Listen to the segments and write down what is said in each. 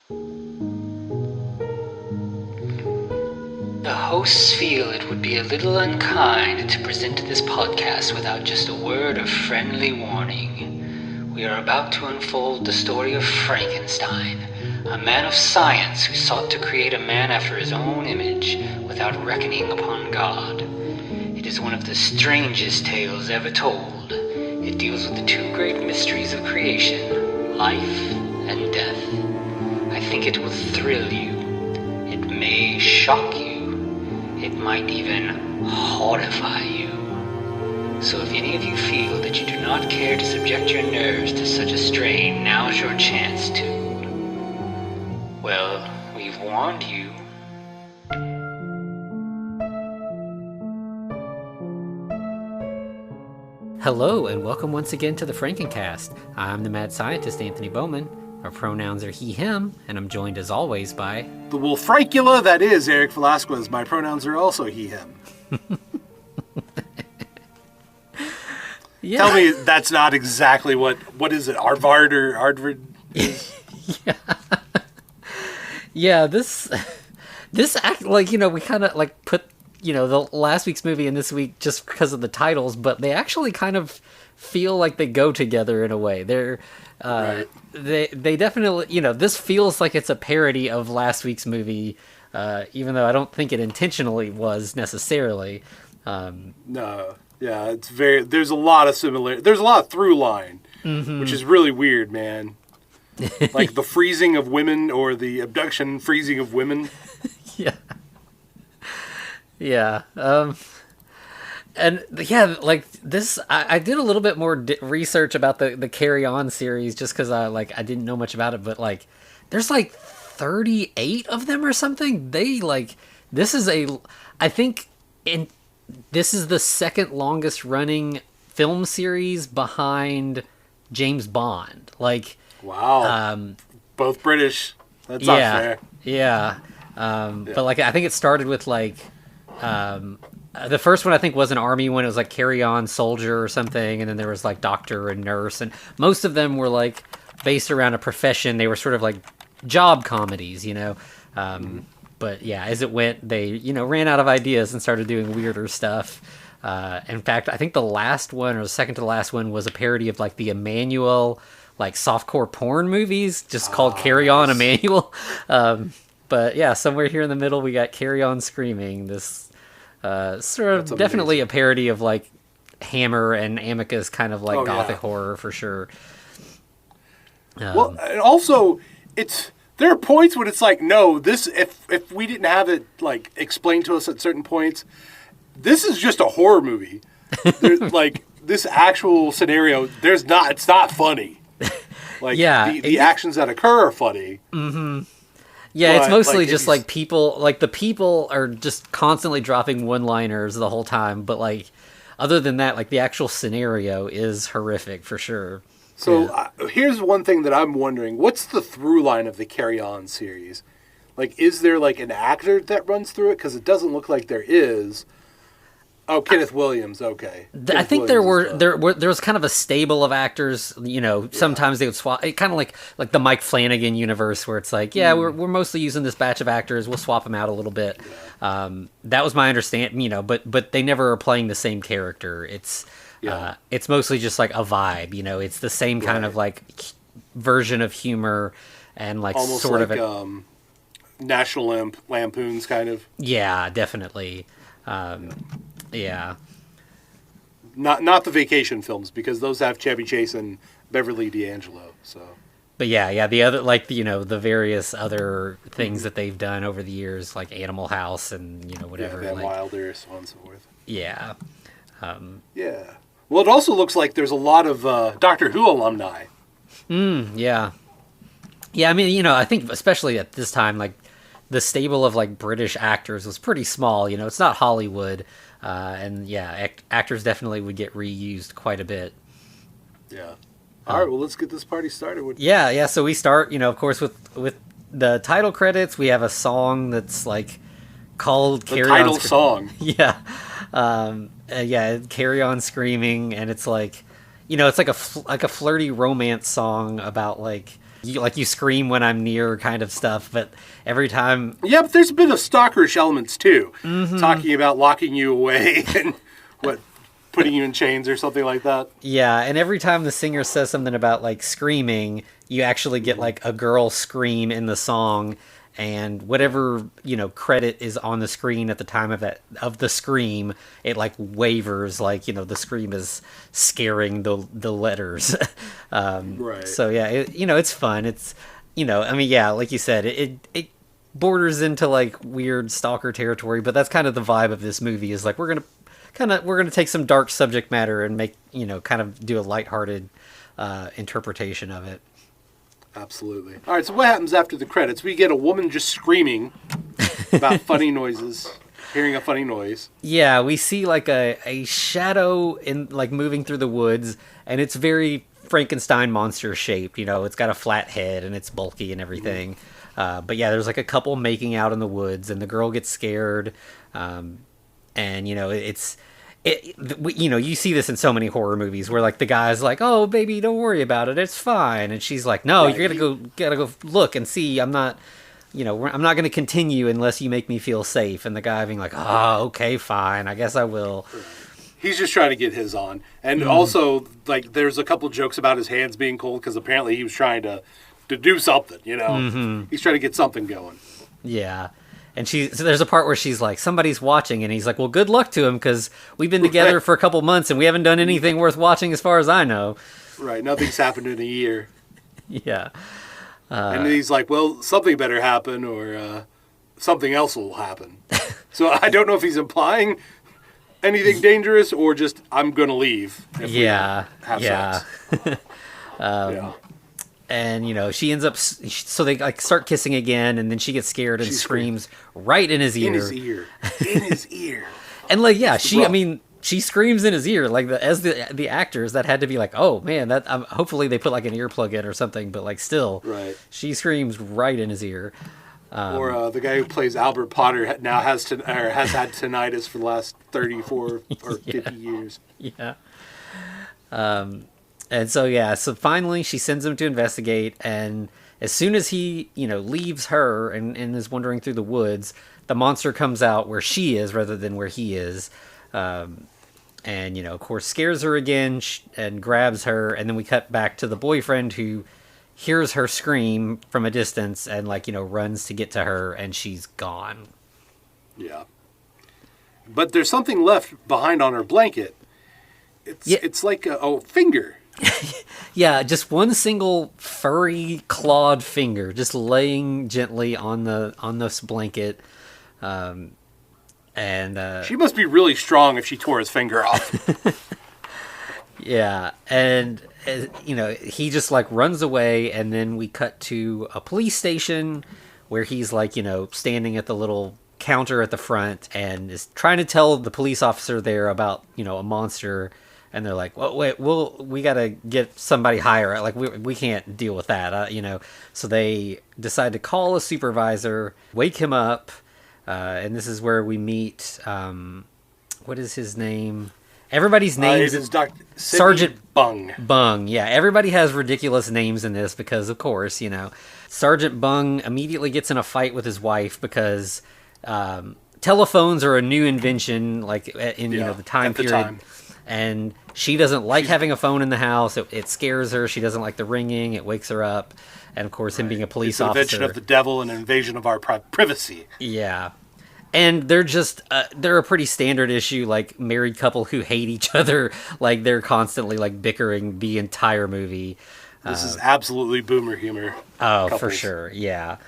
The hosts feel it would be a little unkind to present this podcast without just a word of friendly warning. We are about to unfold the story of Frankenstein, a man of science who sought to create a man after his own image without reckoning upon God. It is one of the strangest tales ever told. It deals with the two great mysteries of creation, life and death. I think it will thrill you. It may shock you. It might even horrify you. So if any of you feel that you do not care to subject your nerves to such a strain, now's your chance to. Well, we've warned you. Hello, and welcome once again to the Frankencast. I'm the mad scientist, Anthony Bowman. Our pronouns are he, him, and I'm joined as always by... The Wolfrancula that is Eric Velasquez. My pronouns are also he, him. Yeah. Tell me that's not exactly what is it, Arvard or Ardvard is? Yeah. Yeah, this act, like, you know, we kind of, like, put, you know, the last week's movie and this week just because of the titles, but they actually kind of feel like they go together in a way. They're... Right. They definitely, you know, this feels like it's a parody of last week's movie, even though I don't think it intentionally was necessarily. No, yeah, it's very. There's a lot of similar. There's a lot of through line, which is really weird, man. Like the freezing of women or the abduction freezing of women. Yeah. Yeah. And yeah, like this, I did a little bit more research about the Carry On series just because I didn't know much about it, but like there's like 38 of them or something. They like this is this is the second longest running film series behind James Bond. Like wow, both British. That's not fair. Yeah. But like I think it started with like. The first one I think was an army one. It was like Carry On Soldier or something, and then there was like Doctor and Nurse, and most of them were like based around a profession. They were sort of like job comedies, you know. But yeah, as it went, they ran out of ideas and started doing weirder stuff. In fact, I think the last one or the second to the last one was a parody of like the Emmanuel like softcore porn movies, just called Carry On Emmanuel. But yeah, somewhere here in the middle, we got Carry On Screaming. This. Sort of definitely a parody of like Hammer and Amicus kind of like gothic horror for sure. Well, and also there are points when it's like, no, this if we didn't have it like explained to us at certain points, this is just a horror movie. Like this actual scenario, it's not funny. Like the actions that occur are funny. Mm-hmm. Yeah, but, it's mostly just like people, like the people are just constantly dropping one-liners the whole time. But like, other than that, like the actual scenario is horrific for sure. So here's one thing that I'm wondering: what's the through line of the Carry On series? Like, is there like an actor that runs through it? Because it doesn't look like there is. Oh, Kenneth Williams. Okay. I think there was kind of a stable of actors. You know, sometimes they would swap. Kind of like the Mike Flanagan universe, where it's like, we're mostly using this batch of actors. We'll swap them out a little bit. Yeah. That was my understanding. You know, but they never are playing the same character. It's mostly just like a vibe. You know, it's the same kind of like version of humor and like almost sort like, of National Lampoons kind of. Yeah, definitely. Yeah. Not the vacation films, because those have Chevy Chase and Beverly D'Angelo. So. But yeah, the other the various other things that they've done over the years, like Animal House and whatever. Van Wilder, so on and so forth. Yeah. Yeah. Well, it also looks like there's a lot of Doctor Who alumni. Yeah. Yeah, I mean, I think especially at this time, like the stable of like British actors was pretty small. It's not Hollywood. And yeah, actors definitely would get reused quite a bit. Yeah. All right, well, let's get this party started. Yeah. So we start, of course, with the title credits. We have a song that's like called "Carry On." The title song. Yeah. Carry On Screaming, and it's like, it's like a flirty romance song about like, you scream when I'm near kind of stuff, but every time... Yeah, but there's a bit of stalkerish elements, too. Talking about locking you away and putting you in chains or something like that. Yeah, and every time the singer says something about, like, screaming, you actually get, like, a girl scream in the song, and whatever, credit is on the screen at the time of the scream, it, like, wavers, like, the scream is scaring the letters. Right. So, yeah, it's fun. It's, like you said, it borders into, like, weird stalker territory, but that's kind of the vibe of this movie, is, like, we're gonna take some dark subject matter and make, kind of do a lighthearted interpretation of it. Absolutely. All right, so what happens after the credits? We get a woman just screaming about funny noises, hearing a funny noise. Yeah, we see like a shadow in like moving through the woods, and it's very Frankenstein monster shaped. It's got a flat head and it's bulky and everything. But yeah, there's like a couple making out in the woods, and the girl gets scared. And you see this in so many horror movies where like the guy's like, "Oh, baby, don't worry about it, it's fine," and she's like, "No, right, you're gotta go look and see. I'm not going to continue unless you make me feel safe." And the guy being like, "Oh, okay, fine, I guess I will." He's just trying to get his on, and also like there's a couple jokes about his hands being cold because apparently he was trying to do something. He's trying to get something going. Yeah. And so there's a part where she's like, somebody's watching, and he's like, well, good luck to him, because we've been together for a couple months, and we haven't done anything worth watching as far as I know. Right, nothing's happened in a year. Yeah. And he's like, well, something better happen, or something else will happen. So I don't know if he's implying anything dangerous, or just, I'm going to leave if we have sex. Yeah. And, she ends up... So they, like, start kissing again, and then she gets scared and screams right in his ear. In his ear. And, like, yeah, she screams in his ear. Like, as the actors, that had to be like, oh, man, that hopefully they put, like, an earplug in or something. But, like, still, right. She screams right in his ear. Or the guy who plays Albert Potter now has had tinnitus for the last 34 or 50 years. Yeah. And so finally she sends him to investigate, and as soon as he, leaves her and is wandering through the woods, the monster comes out where she is rather than where he is. And, of course, scares her again and grabs her, and then we cut back to the boyfriend who hears her scream from a distance and, runs to get to her, and she's gone. Yeah. But there's something left behind on her blanket. It's like a finger. Yeah, just one single furry clawed finger just laying gently on this blanket. And she must be really strong if she tore his finger off. Yeah, and he just like runs away, and then we cut to a police station where he's like, standing at the little counter at the front and is trying to tell the police officer there about, a monster. And they're like, well, wait, we got to get somebody higher. Like, we can't deal with that, So they decide to call a supervisor, wake him up, and this is where we meet, what is his name? Everybody's names... It is Sergeant Bung. Bung, yeah. Everybody has ridiculous names in this because, of course, Sergeant Bung immediately gets in a fight with his wife because telephones are a new invention, like, in, the time period. Time. And she doesn't like having a phone in the house. It scares her. She doesn't like the ringing. It wakes her up. And, of course, him being a police officer. It's an invention of the devil and an invasion of our privacy. Yeah. And they're just, they're a pretty standard issue, like, married couple who hate each other. Like, they're constantly, like, bickering the entire movie. This is absolutely boomer humor. Oh, couples. For sure. Yeah.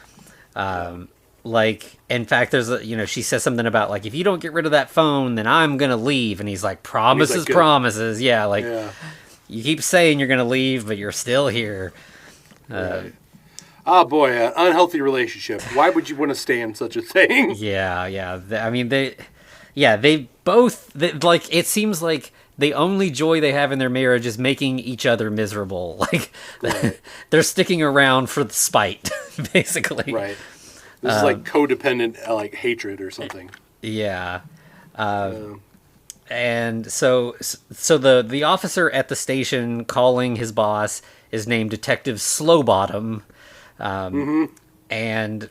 Like, in fact, there's she says something about, like, if you don't get rid of that phone, then I'm going to leave. And he's like, promises. Yeah, like, you keep saying you're going to leave, but you're still here. Right. Oh, boy, an unhealthy relationship. Why would you want to stay in such a thing? Yeah. They both, like, it seems like the only joy they have in their marriage is making each other miserable. Like, they're sticking around for the spite, basically. Right. This is like codependent, like hatred or something. Yeah. And so the officer at the station calling his boss is named Detective Slowbottom. And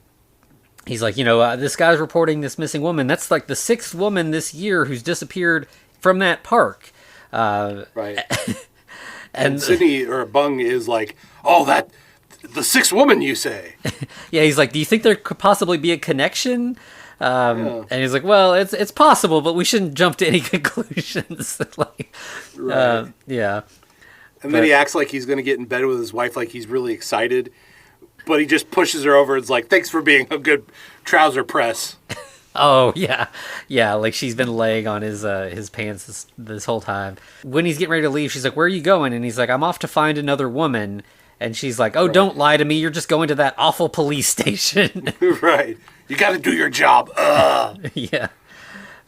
he's like, this guy's reporting this missing woman. That's like the 6th woman this year who's disappeared from that park. Right. And Sydney or Bung is like, oh, that the 6th woman, you say? Yeah, he's like, do you think there could possibly be a connection? And he's like, well, it's possible, but we shouldn't jump to any conclusions. Right. Yeah. And then he acts like he's going to get in bed with his wife, like he's really excited. But he just pushes her over and is like, thanks for being a good trouser press. Oh, yeah. Yeah, like she's been laying on his pants this whole time. When he's getting ready to leave, she's like, where are you going? And he's like, I'm off to find another woman. And she's like, oh, right. Don't lie to me. You're just going to that awful police station. Right. You got to do your job. Yeah.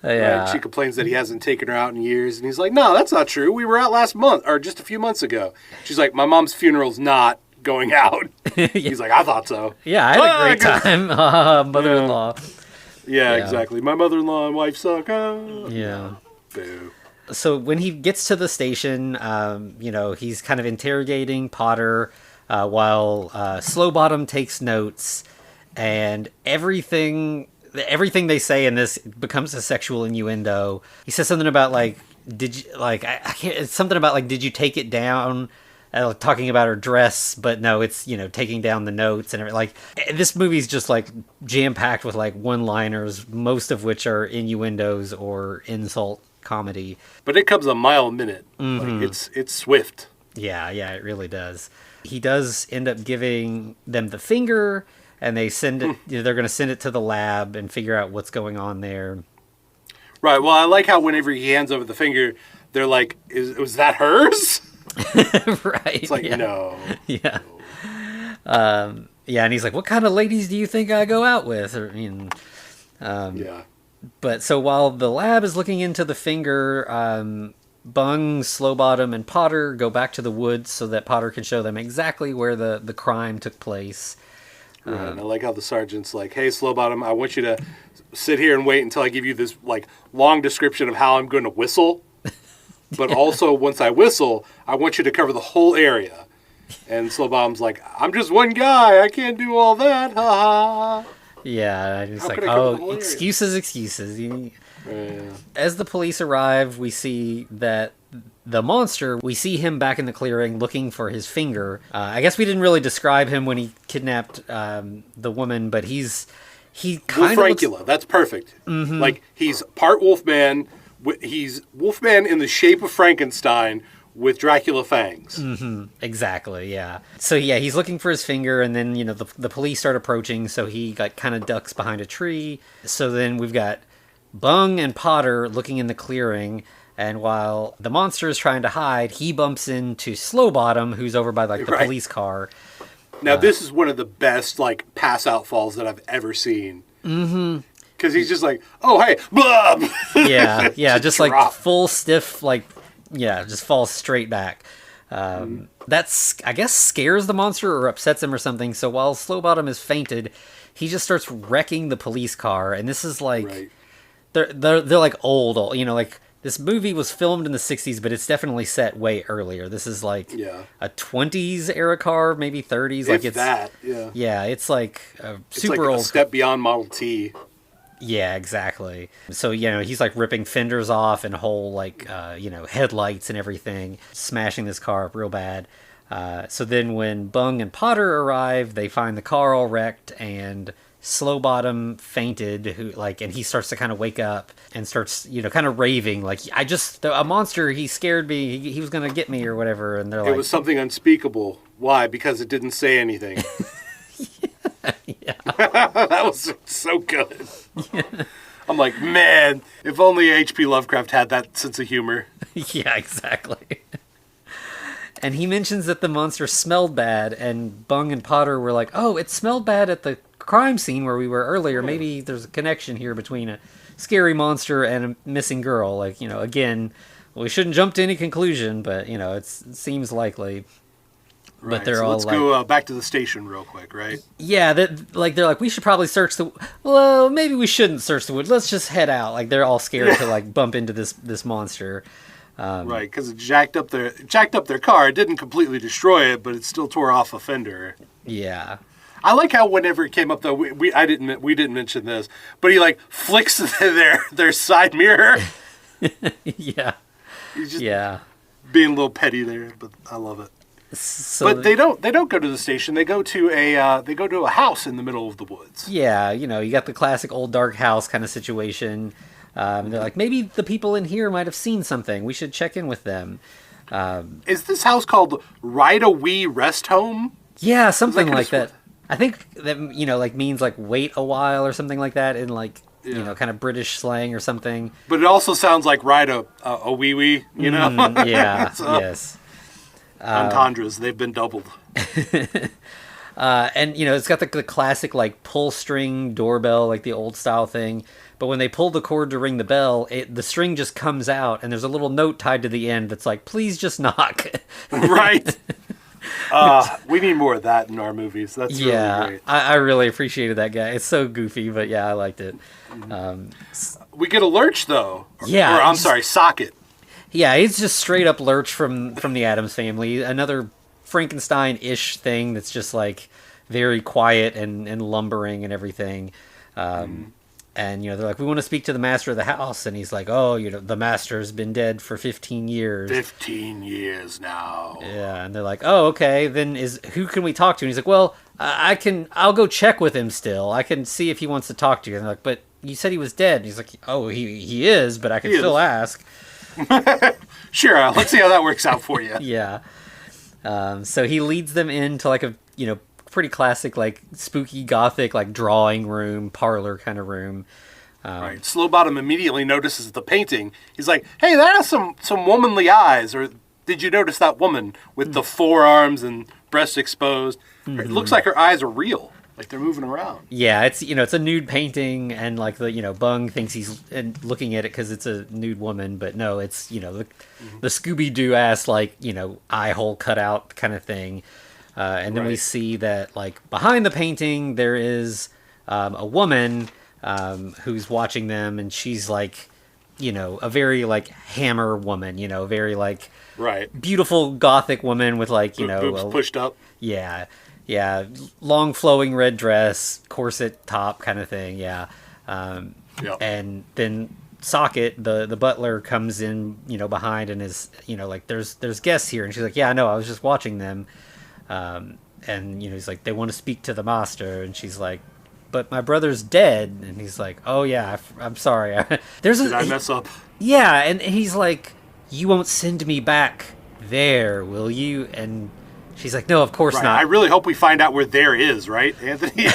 Right? She complains that he hasn't taken her out in years. And he's like, no, that's not true. We were out last month or just a few months ago. She's like, my mom's funeral's not going out. Yeah. He's like, I thought so. Yeah, I had a great time. Mother-in-law. Yeah, exactly. My mother-in-law and wife suck. Yeah. Boo. So when he gets to the station, he's kind of interrogating Potter while Slowbottom takes notes, and everything they say in this becomes a sexual innuendo. He says something about like, did you like? I can't. It's something about like, did you take it down? Talking about her dress, but no, it's taking down the notes and like this movie's just like jam packed with like one-liners, most of which are innuendos or insult comedy. But it comes a mile a minute. Mm-hmm. Like it's swift. Yeah, it really does. He does end up giving them the finger, and they send it. They're going to send it to the lab and figure out what's going on there. Right. Well, I like how whenever he hands over the finger, they're like, "Was that hers?" Right. It's like, no. Yeah. And he's like, what kind of ladies do you think I go out with? Yeah. But so while the lab is looking into the finger, Bung, Slowbottom, and Potter go back to the woods so that Potter can show them exactly where the crime took place. Right. I like how the sergeant's like, hey, Slowbottom, I want you to sit here and wait until I give you this like long description of how I'm going to whistle. But also, once I whistle, I want you to cover the whole area. And Slowbottom's like, I'm just one guy. I can't do all that. Ha ha. Yeah, and he's like, excuses. Yeah. As the police arrive, we see that the monster, we see him back in the clearing looking for his finger. I guess we didn't really describe him when he kidnapped the woman, but he kind of Wolfrancula. That's perfect. Mm-hmm. Like, he's part Wolfman. He's Wolfman in the shape of Frankenstein with Dracula fangs. Mm-hmm. Exactly, yeah. So, yeah, he's looking for his finger, and then, the police start approaching, so he kind of ducks behind a tree. So then we've got Bung and Potter looking in the clearing, and while the monster is trying to hide, he bumps into Slowbottom, who's over by, the police car. Now, this is one of the best, pass-out falls that I've ever seen. Mm-hmm. Because he's just like, oh, hey, blah! Yeah, just full stiff, just falls straight back. That's, I guess, scares the monster or upsets him or something. So while Slowbottom is fainted, he just starts wrecking the police car. And this is they're old, this movie was filmed in the 60s, but it's definitely set way earlier. This is a 20s era car, maybe 30s. Yeah, it's super old. A step beyond Model T. Yeah, exactly. So, he's ripping fenders off and whole headlights and everything, smashing this car up real bad. So then when Bung and Potter arrive, they find the car all wrecked and Slowbottom fainted, and he starts to kind of wake up and starts, kind of raving, a monster, he scared me, he was going to get me or whatever. And they're it was something unspeakable. Why? Because it didn't say anything. Yeah. That was so good. Yeah. I'm like, man, if only H.P. Lovecraft had that sense of humor. Yeah, exactly. And he mentions that the monster smelled bad, and Bung and Potter were like, oh, it smelled bad at the crime scene where we were earlier. Maybe there's a connection here between a scary monster and a missing girl. Again, we shouldn't jump to any conclusion, but, it seems likely. Right, but they're so all let's go back to the station real quick, right? Yeah, they're like, we should probably search the... Well, maybe we shouldn't search the woods. Let's just head out. They're all scared to, bump into this monster. Right, because it jacked up their car. It didn't completely destroy it, but it still tore off a fender. Yeah. I like how whenever it came up though, we didn't mention this, but he like flicks their side mirror. Yeah. He's just being a little petty there, but I love it. So, but they don't go to the station. They go to a house in the middle of the woods. Yeah, you got the classic old dark house kind of situation. They're like, maybe the people in here might have seen something. We should check in with them. Is this house called Ride-A-Wee Rest Home? Yeah, something like that. I think that, like means like wait a while or something like that in like, kind of British slang or something. But it also sounds like ride a wee-wee, Yeah, so, yes. Entendres, they've been doubled. And, it's got the classic, like, pull string doorbell, like the old style thing. But when they pull the cord to ring the bell, the string just comes out, and there's a little note tied to the end that's like, please just knock. Right. We need more of that in our movies. That's really great. I really appreciated that guy. It's so goofy, but yeah, I liked it. We get a lurch, though. Yeah. Or, I'm sorry, socket. Yeah, it's just straight up Lurch from the Addams Family. Another Frankenstein-ish thing that's just like very quiet and lumbering and everything. And they're like, we want to speak to the master of the house, and he's like, oh, the master's been dead for 15 years. 15 years now. Yeah, and they're like, oh, okay. Then who can we talk to? And he's like, well, I'll go check with him still. I can see if he wants to talk to you. And they're like, but you said he was dead. And he's like, oh, he is, but I can still ask. Sure, let's see how that works out for you. Yeah. So he leads them into like a pretty classic like spooky gothic like drawing room, parlor kind of room. Right. Slowbottom immediately notices the painting. He's like, "Hey, that has some womanly eyes." Or did you notice that woman with the forearms and breasts exposed? It looks like her eyes are real. Like they're moving around. Yeah, it's it's a nude painting, and like the Bung thinks he's looking at it because it's a nude woman, but no, it's the Scooby Doo ass like eye hole cutout kind of thing, and then we see that like behind the painting there is a woman who's watching them, and she's like a very like Hammer woman, very like beautiful gothic woman with like boobs pushed up. Yeah, long flowing red dress, corset top kind of thing, yeah. And then Socket, the butler, comes in, behind and is, like, there's guests here. And she's like, yeah, I know, I was just watching them. And, he's like, they want to speak to the master. And she's like, but my brother's dead. And he's like, oh, yeah, I'm sorry. Did I mess up? Yeah, and he's like, you won't send me back there, will you? And she's like, no, of course not. I really hope we find out where there is, right, Anthony?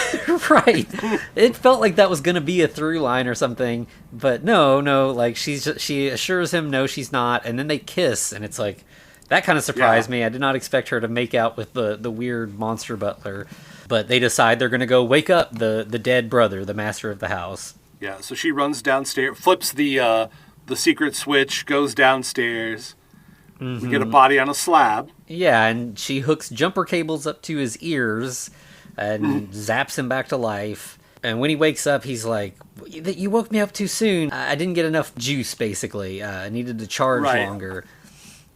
Right. It felt like that was going to be a through line or something, but no, like she assures him no, she's not, and then they kiss, and it's like that kind of surprised me. I did not expect her to make out with the weird monster butler, but they decide they're going to go wake up the dead brother, the master of the house. Yeah, so she runs downstairs, flips the secret switch, goes downstairs. We get a body on a slab. Yeah, and she hooks jumper cables up to his ears and zaps him back to life. And when he wakes up, he's like, you woke me up too soon. I didn't get enough juice, basically. I needed to charge longer.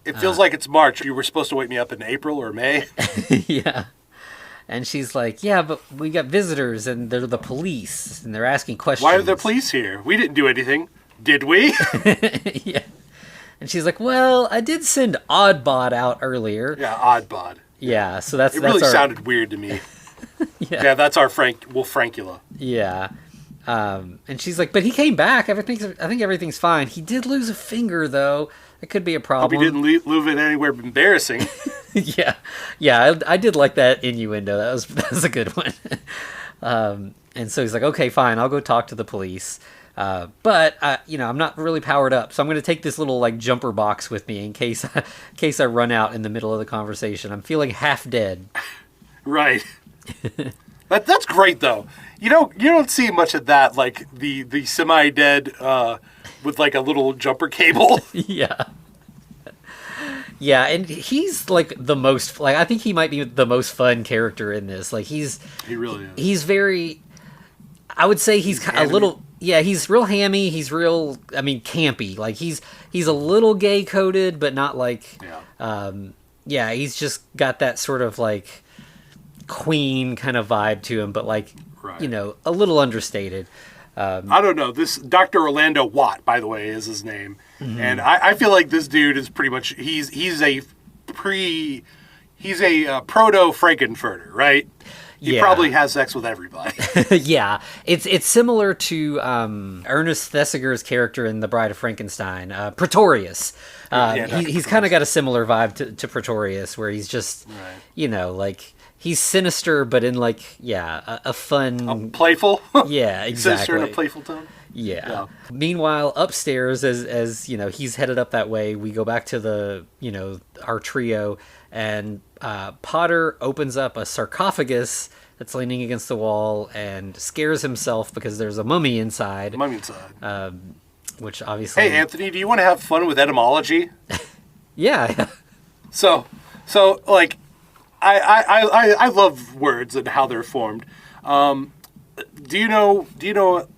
It feels like it's March. You were supposed to wake me up in April or May. Yeah. And she's like, yeah, but we got visitors, and they're the police, and they're asking questions. Why are there police here? We didn't do anything. Did we? Yeah. And she's like, well, I did send Oddbod out earlier. Yeah, Oddbod. Yeah, so that's... It really sounded weird to me. Yeah, that's our Frankula. Yeah. And she's like, but he came back. I think everything's fine. He did lose a finger, though. That could be a problem. Hope he didn't lose it anywhere embarrassing. Yeah. I did like that innuendo. That was a good one. And so he's like, okay, fine, I'll go talk to the police. But I'm not really powered up, so I'm going to take this little like jumper box with me in case I run out in the middle of the conversation. I'm feeling half dead. Right. That's great though. You don't see much of that, like the semi-dead with like a little jumper cable. Yeah. Yeah, and he's like the most I think he might be the most fun character in this. Like he really is. He's very, I would say he's a little Yeah, he's real hammy. He's real, I mean, campy. Like, he's a little gay-coded, but not like... Yeah. He's just got that sort of, like, Queen kind of vibe to him, but, like, Right. you know, a little understated. I don't know. This Dr. Orlando Watt, by the way, is his name. And I feel like this dude is pretty much... He's a proto-Frankenfurter, right? He probably has sex with everybody. Yeah, it's similar to Ernest Thesiger's character in The Bride of Frankenstein, Pretorius. He's kind of got a similar vibe to Pretorius, where he's just, you know, like, he's sinister, but in, like, a fun... Playful? Yeah, exactly. Sinister in a playful tone? Yeah. Meanwhile, upstairs, as you know, he's headed up that way, we go back to our trio, and Potter opens up a sarcophagus that's leaning against the wall and scares himself because there's a mummy inside. Which obviously... Hey, Anthony, do you want to have fun with etymology? Yeah. So, like, I love words and how they're formed. Do you know,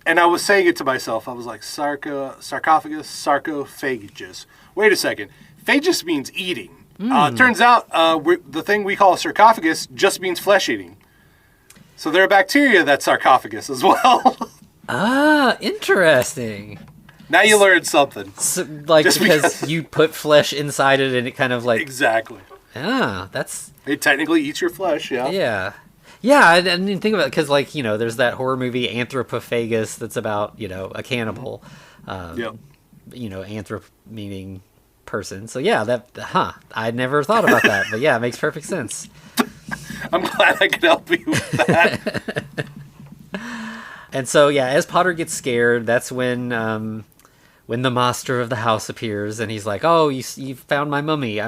and I was saying it to myself, I was like, sarcophagus, sarcophagus. Wait a second. Phagus means eating. Turns out the thing we call a sarcophagus just means flesh eating. So there are bacteria that sarcophagus as well. Ah, interesting. Now you learned something. So, like, because you put flesh inside it and it kind of like... Exactly. Ah, that's... It technically eats your flesh, yeah. Yeah. Yeah, I didn't think about it because, like, you know, there's that horror movie Anthropophagus that's about, you know, a cannibal. Yep. You know, anthrop meaning person. So, yeah, I never thought about that. But, yeah, it makes perfect sense. I'm glad I could help you with that. And so, yeah, as Potter gets scared, that's when the master of the house appears, and he's like, "Oh, you found my mummy.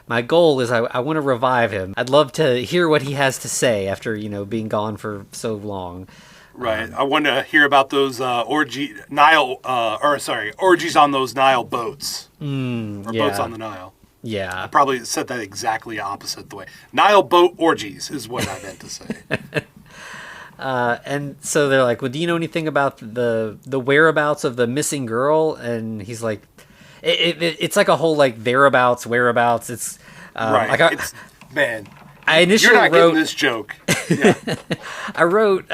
My goal is I want to revive him. I'd love to hear what he has to say after, you know, being gone for so long." Right. I want to hear about those orgies on those Nile boats. Boats on the Nile. Yeah. I probably said that exactly opposite the way. Nile boat orgies is what I meant to say. And so they're like, "Well, do you know anything about the whereabouts of the missing girl?" And he's like, it's like a whole, like, whereabouts. It's right. Like man, I initially you're not wrote getting this joke. Yeah. I wrote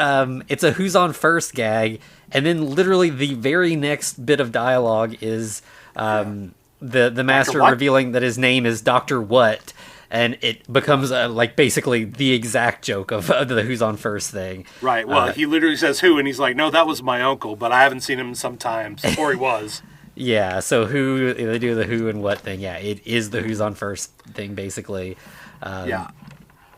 it's a who's on first gag, and then literally the very next bit of dialogue is the master revealing that his name is Dr. What. And it becomes like basically the exact joke of the who's on first thing. Right. Well, he literally says who, and he's like, "No, that was my uncle, but I haven't seen him sometimes." Or he was. Yeah. So who they do the who and what thing? Yeah, it is the who's on first thing basically. Yeah.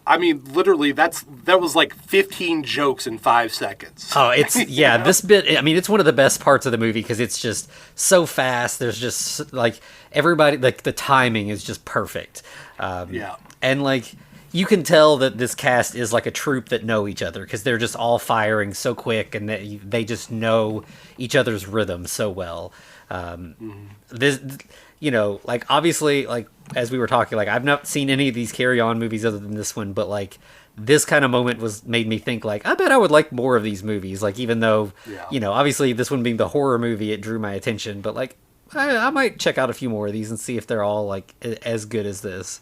I mean, literally, that was like 15 jokes in 5 seconds. Oh, it's yeah. This bit, I mean, it's one of the best parts of the movie because it's just so fast. There's just like everybody, like the timing is just perfect. And like you can tell that this cast is like a troupe that know each other because they're just all firing so quick and they just know each other's rhythm so well. This, you know, like obviously, like as we were talking, like I've not seen any of these Carry On movies other than this one, but like this kind of moment made me think like I bet I would like more of these movies. Like even though you know, obviously this one being the horror movie, it drew my attention, but like I might check out a few more of these and see if they're all like as good as this.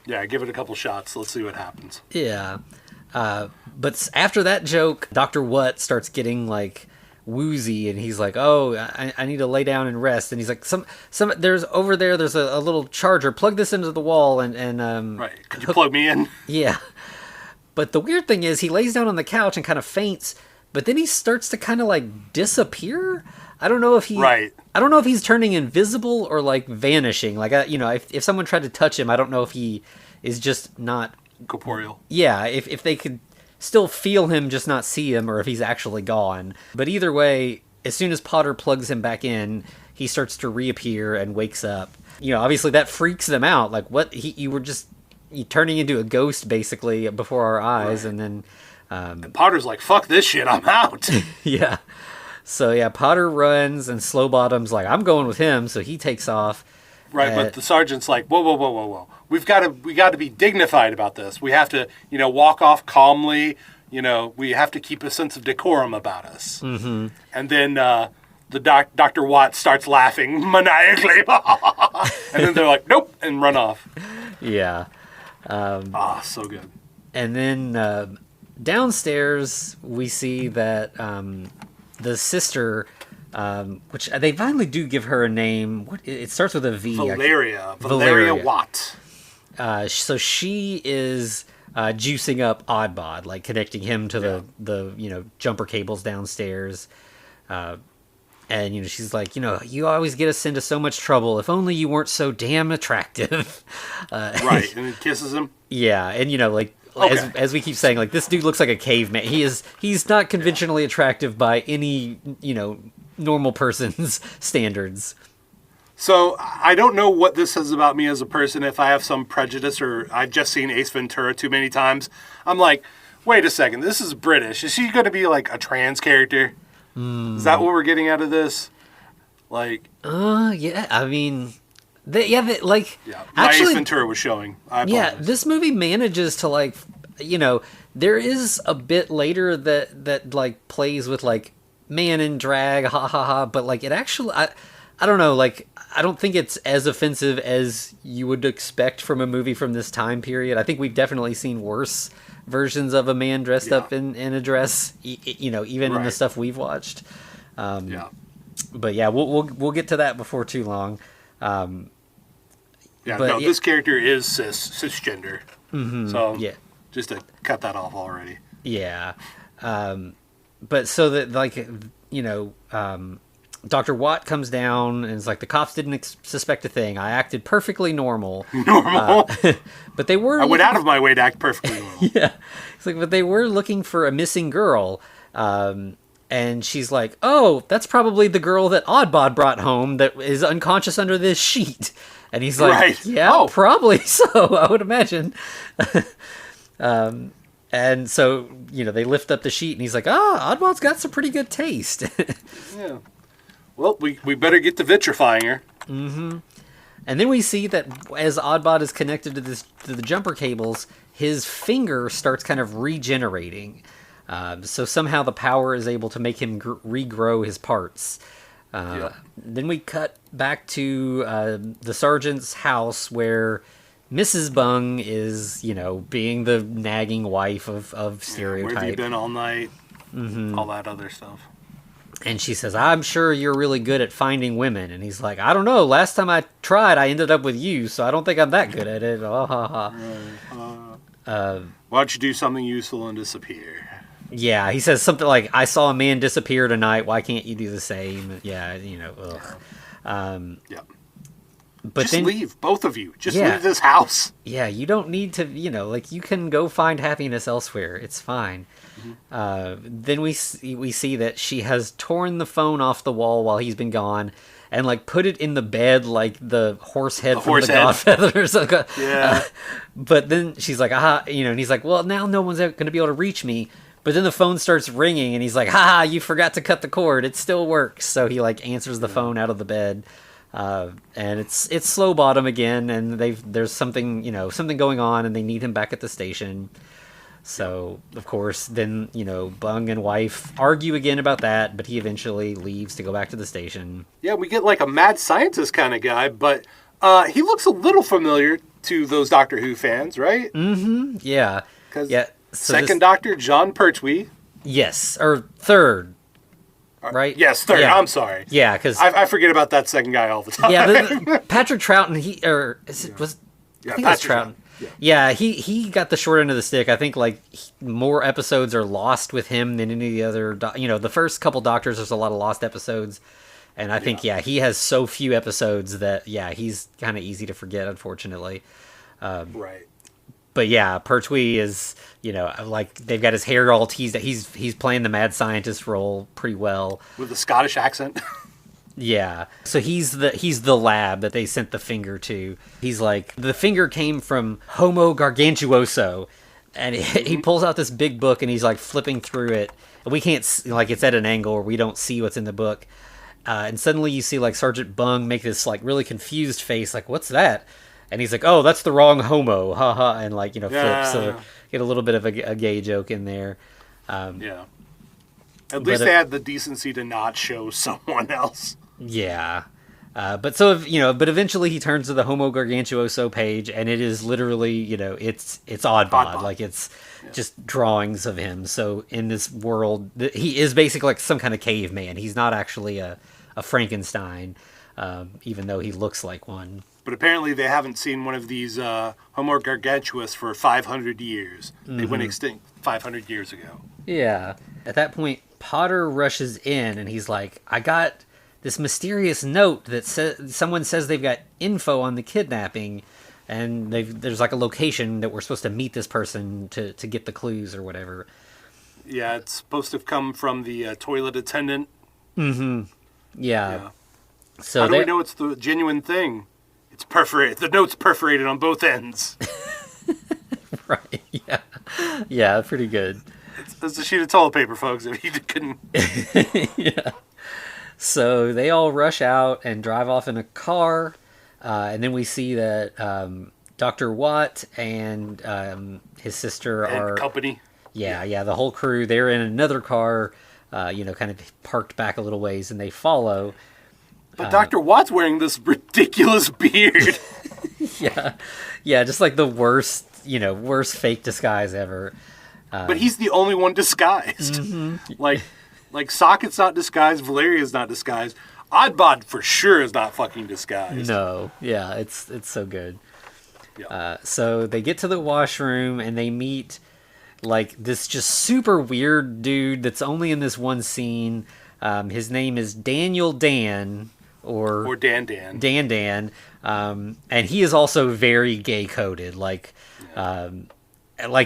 Yeah, give it a couple shots. Let's see what happens. Yeah. But after that joke, Dr. What starts getting like woozy and he's like, "Oh, I need to lay down and rest." And he's like, some there's over there's a little charger. Plug this into the wall and right. Could you plug me in? Yeah. But the weird thing is he lays down on the couch and kind of faints, but then he starts to kind of like disappear. I don't know if he's turning invisible or like vanishing. Like, you know, if someone tried to touch him, I don't know if he is just not corporeal. Yeah, if they could still feel him, just not see him, or if he's actually gone. But either way, as soon as Potter plugs him back in, he starts to reappear and wakes up. You know, obviously that freaks them out. Like, what? You were just turning into a ghost basically before our eyes, right. And then and Potter's like, "Fuck this shit, I'm out." Yeah. So yeah, Potter runs, and Slowbottom's like, "I'm going with him," so he takes off. Right, but the sergeant's like, "Whoa! We got to be dignified about this. We have to, you know, walk off calmly. we have to keep a sense of decorum about us. Mm-hmm. And then the Dr. Watt starts laughing maniacally. And then they're like, nope, and run off. Yeah. So good. And then downstairs, we see that the sister, which they finally do give her a name. It starts with a V. Valeria Watt. So she is juicing up Oddbod, like connecting him to the jumper cables downstairs. And she's like, you always get us into so much trouble. If only you weren't so damn attractive. Right, and he kisses him. Yeah, and as we keep saying, like, this dude looks like a caveman. He's not conventionally attractive by any normal person's standards. So I don't know what this says about me as a person. If I have some prejudice or I've just seen Ace Ventura too many times, I'm like, wait a second, this is British. Is she going to be like a trans character? Is that what we're getting out of this? Like, yeah. I mean, my actually, Ace Ventura was showing. Yeah, this movie manages to there is a bit later that like plays with like man in drag, ha ha ha. But like it actually, I don't know. Like I don't think it's as offensive as you would expect from a movie from this time period. I think we've definitely seen worse versions of a man dressed up in a dress, even in the stuff we've watched. But yeah, we'll get to that before too long. This character is cisgender. Mm-hmm, so just to cut that off already. Yeah. But so that Dr. Watt comes down and is like, the cops didn't suspect a thing. I acted perfectly normal. But they were. I went out of my way to act perfectly normal. Yeah. It's like, but they were looking for a missing girl. And she's like, oh, that's probably the girl that Oddbod brought home that is unconscious under this sheet. And he's like, probably so, I would imagine. And so, they lift up the sheet and he's like, Oddbod's got some pretty good taste. Yeah. Well, we better get to vitrifying her. Mm-hmm. And then we see that as Oddbod is connected to the jumper cables, his finger starts kind of regenerating. So somehow the power is able to make him regrow his parts. Then we cut back to the sergeant's house where Mrs. Bung is, being the nagging wife of Stereotype. Where have you been all night? Mm-hmm. All that other stuff. And she says, I'm sure you're really good at finding women. And he's like, I don't know. Last time I tried, I ended up with you, so I don't think I'm that good at it. Why don't you do something useful and disappear? Yeah, he says something like, I saw a man disappear tonight. Why can't you do the same? Yeah, ugh. But just leave, both of you. Just leave this house. Yeah, you don't need to, you can go find happiness elsewhere. It's fine. Mm-hmm. Then we see that she has torn the phone off the wall while he's been gone and, put it in the bed like the horse head from the Godfather. Yeah. But then she's like, and he's like, well, now no one's going to be able to reach me. But then the phone starts ringing and he's like, you forgot to cut the cord. It still works. So he, answers the phone out of the bed. And it's slow bottom again, and there's something something going on, and they need him back at the station. So of course, then Bung and wife argue again about that, but he eventually leaves to go back to the station. Yeah, we get a mad scientist kind of guy, but he looks a little familiar to those Doctor Who fans, right? Mm-hmm. Yeah. So second Doctor, John Pertwee. Yes, or third. Right? Yes, third. Yeah. I'm sorry. Yeah, because I forget about that second guy all the time. Yeah, Patrick Troughton. I think it was Troughton. Yeah, he got the short end of the stick. I think more episodes are lost with him than any of the other. The first couple Doctors, there's a lot of lost episodes, and I think he has so few episodes that he's kind of easy to forget, unfortunately. Right. But yeah, Pertwee is, they've got his hair all teased. He's playing the mad scientist role pretty well with a Scottish accent. Yeah. So he's the lab that they sent the finger to. He's like, the finger came from Homo gargantuoso, and he pulls out this big book and he's flipping through it. And we can't it's at an angle where we don't see what's in the book. And suddenly you see Sergeant Bung make this really confused face, what's that? And he's like, oh, that's the wrong homo, haha, and flip. So get a little bit of a gay joke in there. Yeah. At least they had the decency to not show someone else. Yeah. But eventually he turns to the Homo Gargantuoso page, and it is literally, it's Oddbod. Like, it's just drawings of him. So in this world, he is basically like some kind of caveman. He's not actually a Frankenstein, even though he looks like one. But apparently they haven't seen one of these Homo Gargantuous for 500 years. They went extinct 500 years ago. Yeah. At that point, Potter rushes in, and he's like, I got this mysterious note that someone says they've got info on the kidnapping, and there's like a location that we're supposed to meet this person to get the clues or whatever. Yeah, it's supposed to have come from the toilet attendant. Mm-hmm. Yeah. So how do we know it's the genuine thing? It's perforated. The note's perforated on both ends. Right, yeah. Yeah, pretty good. It's a sheet of toilet paper, folks, if you couldn't... Yeah. So they all rush out and drive off in a car, and then we see that Dr. Watt and his sister are... company. Yeah, the whole crew, they're in another car, kind of parked back a little ways, and they follow. But Dr. Watt's wearing this ridiculous beard. Yeah, just like the worst fake disguise ever. But he's the only one disguised. Mm-hmm. Like Socket's not disguised, Valeria's not disguised. Oddbod for sure is not fucking disguised. No, yeah, it's so good. Yeah. So they get to the washroom and they meet like this just super weird dude that's only in this one scene. His name is Daniel Dan or Dan. Dan. And he is also very gay coded. Like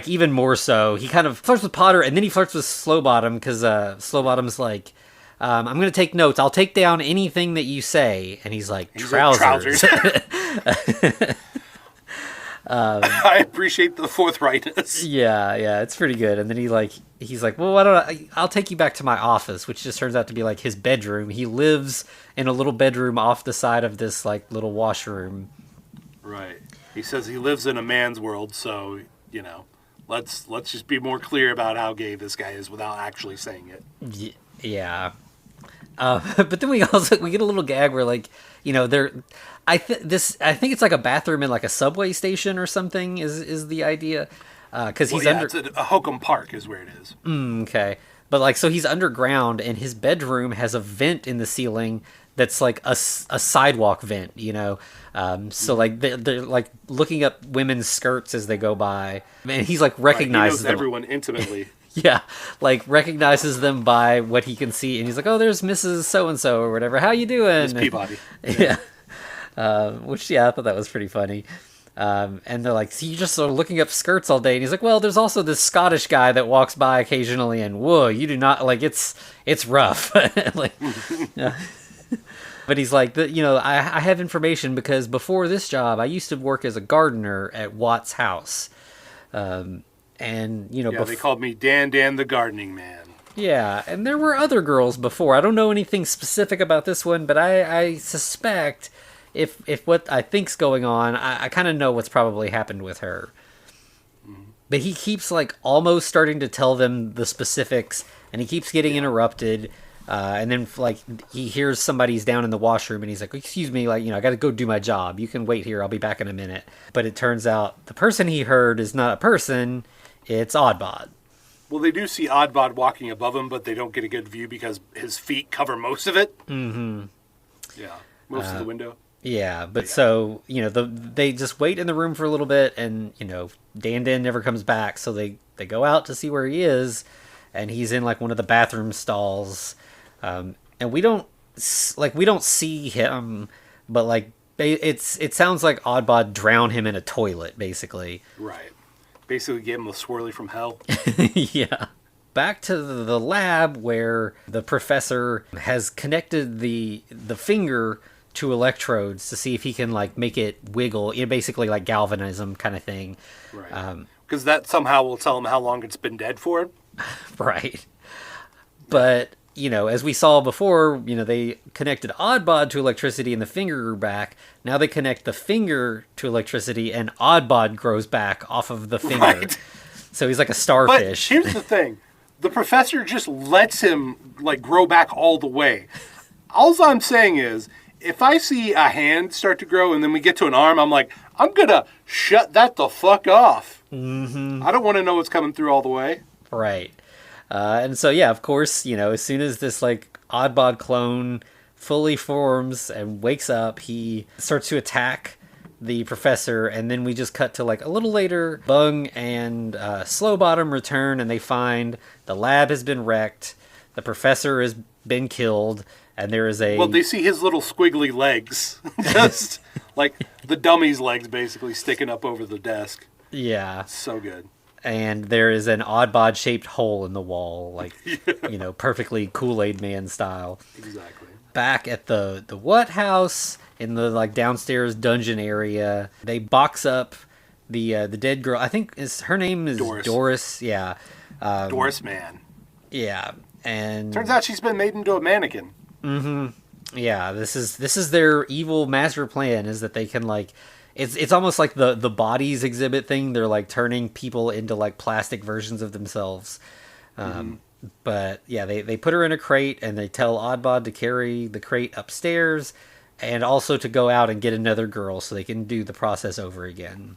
even more so, he kind of flirts with Potter, and then he flirts with Slowbottom, because Slowbottom's like, I'm going to take notes. I'll take down anything that you say. And he's like, trousers. I appreciate the forthrightness. Yeah, it's pretty good. And then he's like, well, why don't I'll take you back to my office, which just turns out to be like his bedroom. He lives in a little bedroom off the side of this like little washroom. Right. He says he lives in a man's world, so... let's just be more clear about how gay this guy is without actually saying it. Yeah. But then we get a little gag where I think it's like a bathroom in like a subway station or something is the idea. Because he's it's a Hokum Park is where it is. Okay. But so he's underground, and his bedroom has a vent in the ceiling that's like a sidewalk vent, so like they're like looking up women's skirts as they go by, and he's like recognizes he knows everyone intimately. Yeah, like recognizes them by what he can see, and he's like, oh, there's Mrs. So-and-so or whatever, how you doing? Miss Peabody. Yeah. Which I thought that was pretty funny. And they're like, so you just are looking up skirts all day? And he's like, well, there's also this Scottish guy that walks by occasionally, and whoa, you do not, like, it's rough. Like, yeah. But he's like, I have information because before this job, I used to work as a gardener at Watt's house. And, they called me Dan the gardening man. Yeah, and there were other girls before. I don't know anything specific about this one, but I suspect if what I think's going on, I kind of know what's probably happened with her. But he keeps like almost starting to tell them the specifics, and he keeps getting interrupted. And then like he hears somebody's down in the washroom, and he's like, excuse me, like, I got to go do my job. You can wait here. I'll be back in a minute. But it turns out the person he heard is not a person. It's Oddbod. Well, they do see Oddbod walking above him, but they don't get a good view because his feet cover most of it. Mm-hmm. Yeah, most of the window. Yeah, but so, they just wait in the room for a little bit, and, Dan never comes back, so they go out to see where he is, and he's in, like, one of the bathroom stalls, and we don't see him, but, like, it sounds like Oddbod drowned him in a toilet, basically. Right. Basically gave him a swirly from hell. Yeah. Back to the lab where the professor has connected the finger to electrodes to see if he can like make it wiggle, basically like galvanism kind of thing. Right. Because that somehow will tell him how long it's been dead for. Right. But, as we saw before, they connected Oddbod to electricity and the finger grew back. Now they connect the finger to electricity and Oddbod grows back off of the finger. Right. So he's like a starfish. But here's the thing. the professor just lets him, like, grow back all the way. All I'm saying is, if I see a hand start to grow and then we get to an arm, I'm like, I'm going to shut that the fuck off. Mm-hmm. I don't want to know what's coming through all the way. Right. And so, yeah, of course, as soon as this, like, Oddbod clone fully forms and wakes up, he starts to attack the professor, and then we just cut to, like, a little later, Bung and Slowbottom return, and they find the lab has been wrecked, the professor has been killed, and there is a... Well, they see his little squiggly legs. Just like the dummy's legs basically sticking up over the desk. Yeah. So good. And there is an Oddbod-shaped hole in the wall, like, perfectly Kool-Aid Man style. Exactly. Back at the What House, in the, like, downstairs dungeon area, they box up the dead girl. I think her name is Doris. Yeah. Doris Man. Yeah. And turns out she's been made into a mannequin. Mm-hmm. Yeah, this is their evil master plan, is that they can, like, it's almost like the bodies exhibit thing. They're, like, turning people into, like, plastic versions of themselves. But yeah, they put her in a crate, and they tell Oddbod to carry the crate upstairs, and also to go out and get another girl so they can do the process over again.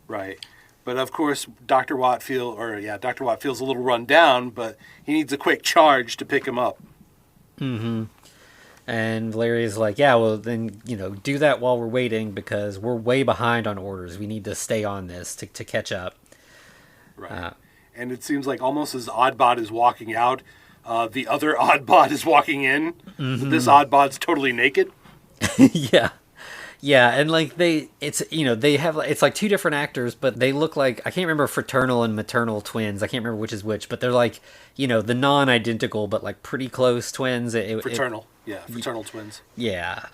Right. But of course, Dr. Watt feels a little run down, but he needs a quick charge to pick him up. Mm-hmm. And Valeria's like, yeah, well, then, do that while we're waiting, because we're way behind on orders. We need to stay on this to catch up. Right. And it seems like almost as Oddbod is walking out, the other Oddbod is walking in. Mm-hmm. This Oddbod's totally naked. Yeah. Yeah, and, like, it's like two different actors, but they look like, I can't remember fraternal and maternal twins. I can't remember which is which, but they're like, the non-identical, but, like, pretty close twins. Fraternal twins. Yeah.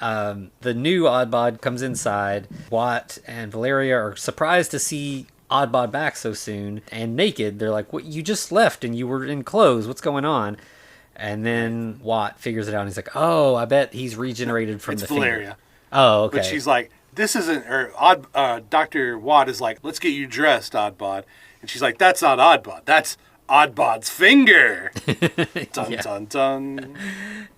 The new Oddbod comes inside. Watt and Valeria are surprised to see Oddbod back so soon, and naked. They're like, what, you just left and you were in clothes. What's going on? And then Watt figures it out, and he's like, oh, I bet he's regenerated from the Valeria. Finger. Oh, okay. But she's like, this isn't... Dr. Watt is like, let's get you dressed, Oddbod. And she's like, that's not Oddbod. That's Oddbod's finger. Dun, yeah. Dun, dun.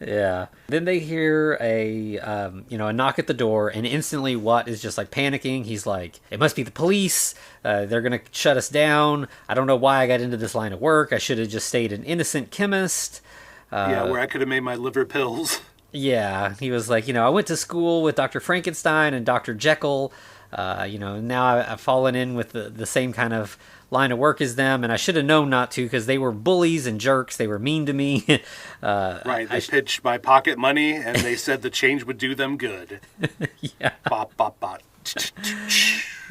Yeah. Then they hear a knock at the door, and instantly Watt is just, like, panicking. He's like, it must be the police. They're going to shut us down. I don't know why I got into this line of work. I should have just stayed an innocent chemist. Where I could have made my liver pills. Yeah, he was like, I went to school with Dr. Frankenstein and Dr. Jekyll. Now I've fallen in with the same kind of line of work as them, and I should have known not to, because they were bullies and jerks. They were mean to me. Right, they pitched my pocket money, and they said the change would do them good. Yeah. Bop, bop, bop.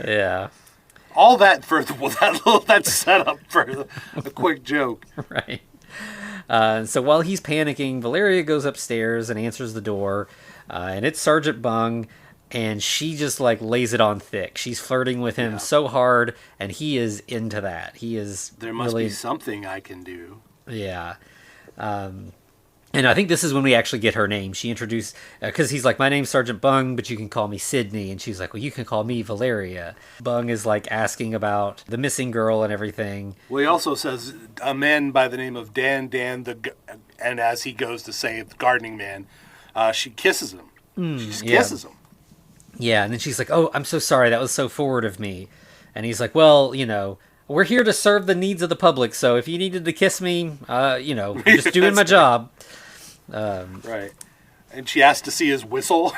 Yeah. All that for that setup for a quick joke. Right. So while he's panicking, Valeria goes upstairs and answers the door, and it's Sergeant Bung, and she just, like, lays it on thick. She's flirting with him so hard, and he is into that. He is There must be something I can do. Yeah. And I think this is when we actually get her name. She introduced, because he's like, my name's Sergeant Bung, but you can call me Sydney. And she's like, well, you can call me Valeria. Bung is, like, asking about the missing girl and everything. Well, he also says a man by the name of Dan, and as he goes to say the gardening man, she kisses him. She just kisses him. Yeah, and then she's like, oh, I'm so sorry. That was so forward of me. And he's like, well, we're here to serve the needs of the public. So if you needed to kiss me, just doing my job. Right. And she asked to see his whistle.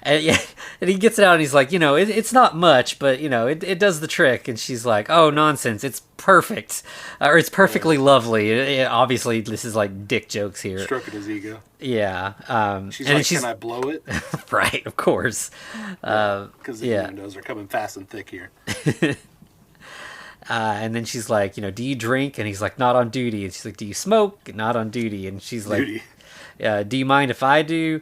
and he gets it out, and he's like, it's not much, but, it does the trick. And she's like, oh, nonsense. It's perfect. Or it's perfectly lovely. Obviously, this is, like, dick jokes here. Stroking his ego. Yeah. She's like, can I blow it? Right, of course. Because the innuendos are coming fast and thick here. And then she's like, do you drink? And he's like, not on duty. And she's like, do you smoke? Not on duty. And she's like, do you mind if I do?